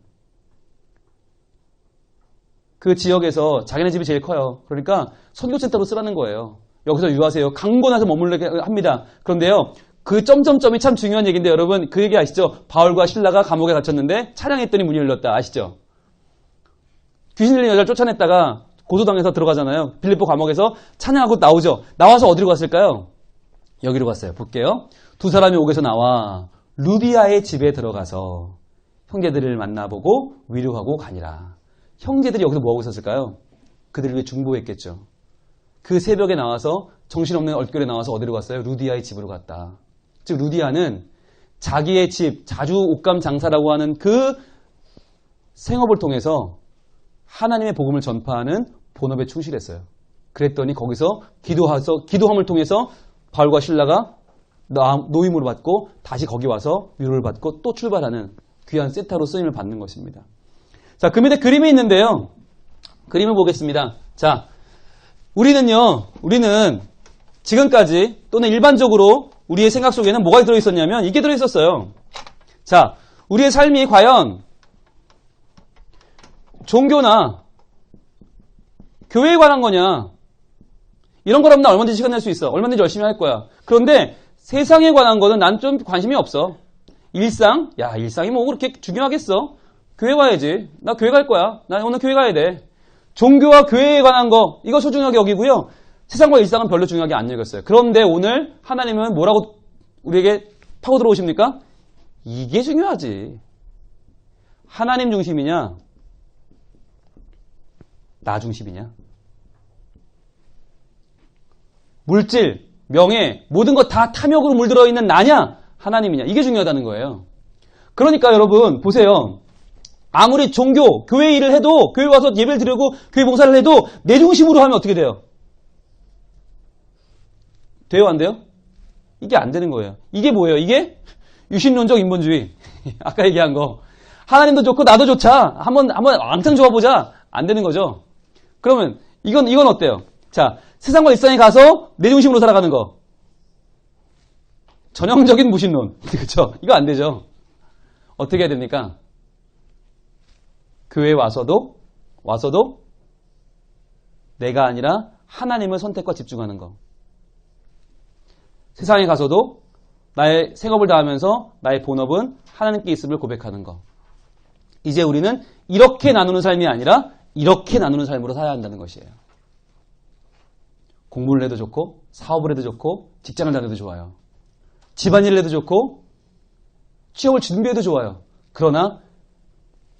Speaker 1: 그 지역에서 자기네 집이 제일 커요. 그러니까 선교센터로 쓰라는 거예요. 여기서 유하세요. 강권해서 머물게 합니다. 그런데요. 그 점점점이 참 중요한 얘기인데 여러분 그 얘기 아시죠? 바울과 실라가 감옥에 갇혔는데 찬양했더니 문이 열렸다. 아시죠? 귀신 들린 여자를 쫓아냈다가 고소당해서 들어가잖아요. 빌립보 감옥에서 찬양하고 나오죠. 나와서 어디로 갔을까요? 여기로 갔어요. 볼게요. 두 사람이 옥에서 나와 루디아의 집에 들어가서 형제들을 만나보고 위로하고 가니라. 형제들이 여기서 뭐하고 있었을까요? 그들을 위해 중보했겠죠. 그 새벽에 나와서 정신없는 얼결에 나와서 어디로 갔어요? 루디아의 집으로 갔다. 즉 루디아는 자기의 집, 자주 옷감 장사라고 하는 그 생업을 통해서 하나님의 복음을 전파하는 본업에 충실했어요. 그랬더니 거기서 기도함을 통해서 바울과 실라가 노임으로 받고 다시 거기 와서 위로를 받고 또 출발하는 귀한 세타로 쓰임을 받는 것입니다. 자, 그 밑에 그림이 있는데요. 그림을 보겠습니다. 자, 우리는 지금까지 또는 일반적으로 우리의 생각 속에는 뭐가 들어있었냐면 이게 들어있었어요. 자, 우리의 삶이 과연 종교나 교회에 관한 거냐? 이런 거라면 나 얼마든지 시간 낼 수 있어. 얼마든지 열심히 할 거야. 그런데 세상에 관한 거는 난 좀 관심이 없어. 일상이 뭐 그렇게 중요하겠어? 교회 가야지. 나 교회 갈 거야. 나 오늘 교회 가야 돼. 종교와 교회에 관한 거 이거 소중하게 여기고요. 세상과 일상은 별로 중요하게 안 여겼어요. 그런데 오늘 하나님은 뭐라고 우리에게 파고 들어오십니까? 이게 중요하지. 하나님 중심이냐? 나 중심이냐? 물질, 명예, 모든 것 다 탐욕으로 물들어 있는 나냐? 하나님이냐? 이게 중요하다는 거예요. 그러니까 여러분 보세요. 아무리 종교, 교회 일을 해도 교회 와서 예배를 드리고 교회 봉사를 해도 내 중심으로 하면 어떻게 돼요? 돼요? 안 돼요? 이게 안 되는 거예요. 이게 뭐예요? 이게 유신론적 인본주의. 아까 얘기한 거. 하나님도 좋고 나도 좋자. 한번 왕창 좋아보자. 안 되는 거죠. 그러면 이건 어때요? 자, 세상과 일상에 가서 내 중심으로 살아가는 거. 전형적인 무신론. 그렇죠? 이거 안 되죠. 어떻게 해야 됩니까? 교회에 와서도 내가 아니라 하나님을 선택과 집중하는 거. 세상에 가서도 나의 생업을 다하면서 나의 본업은 하나님께 있음을 고백하는 거. 이제 우리는 이렇게 나누는 삶이 아니라 이렇게 나누는 삶으로 살아야 한다는 것이에요. 공부를 해도 좋고 사업을 해도 좋고 직장을 다녀도 좋아요. 집안일을 해도 좋고 취업을 준비해도 좋아요. 그러나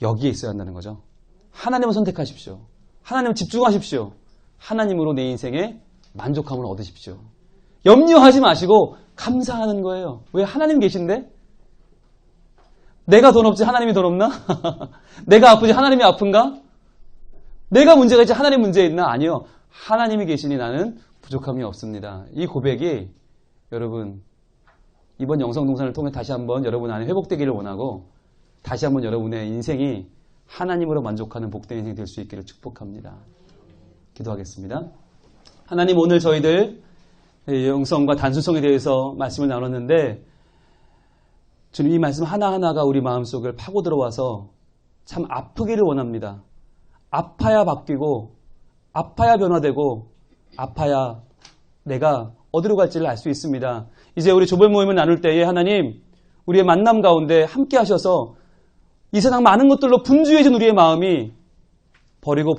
Speaker 1: 여기에 있어야 한다는 거죠. 하나님을 선택하십시오. 하나님을 집중하십시오. 하나님으로 내 인생에 만족함을 얻으십시오. 염려하지 마시고 감사하는 거예요. 왜? 하나님 계신데? 내가 돈 없지 하나님이 돈 없나? 내가 아프지 하나님이 아픈가? 내가 문제가 있지 하나님 문제 있나? 아니요. 하나님이 계시니 나는 부족함이 없습니다. 이 고백이 여러분 이번 영성 동산을 통해 다시 한번 여러분 안에 회복되기를 원하고 다시 한번 여러분의 인생이 하나님으로 만족하는 복된 인생이 될 수 있기를 축복합니다. 기도하겠습니다. 하나님, 오늘 저희들 영성과 단순성에 대해서 말씀을 나눴는데 주님, 이 말씀 하나하나가 우리 마음속을 파고 들어와서 참 아프기를 원합니다. 아파야 바뀌고 아파야 변화되고 아파야 내가 어디로 갈지를 알 수 있습니다. 이제 우리 조별 모임을 나눌 때에 하나님, 우리의 만남 가운데 함께 하셔서 이 세상 많은 것들로 분주해진 우리의 마음이 버리고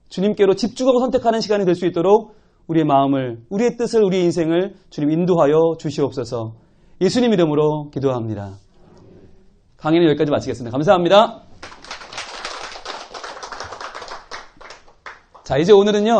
Speaker 1: 주님께로 집중하고 선택하는 시간이 될 수 있도록 우리의 마음을, 우리의 뜻을, 우리의 인생을 주님 인도하여 주시옵소서. 예수님 이름으로 기도합니다. 강의는 여기까지 마치겠습니다. 감사합니다. 자, 이제 오늘은요.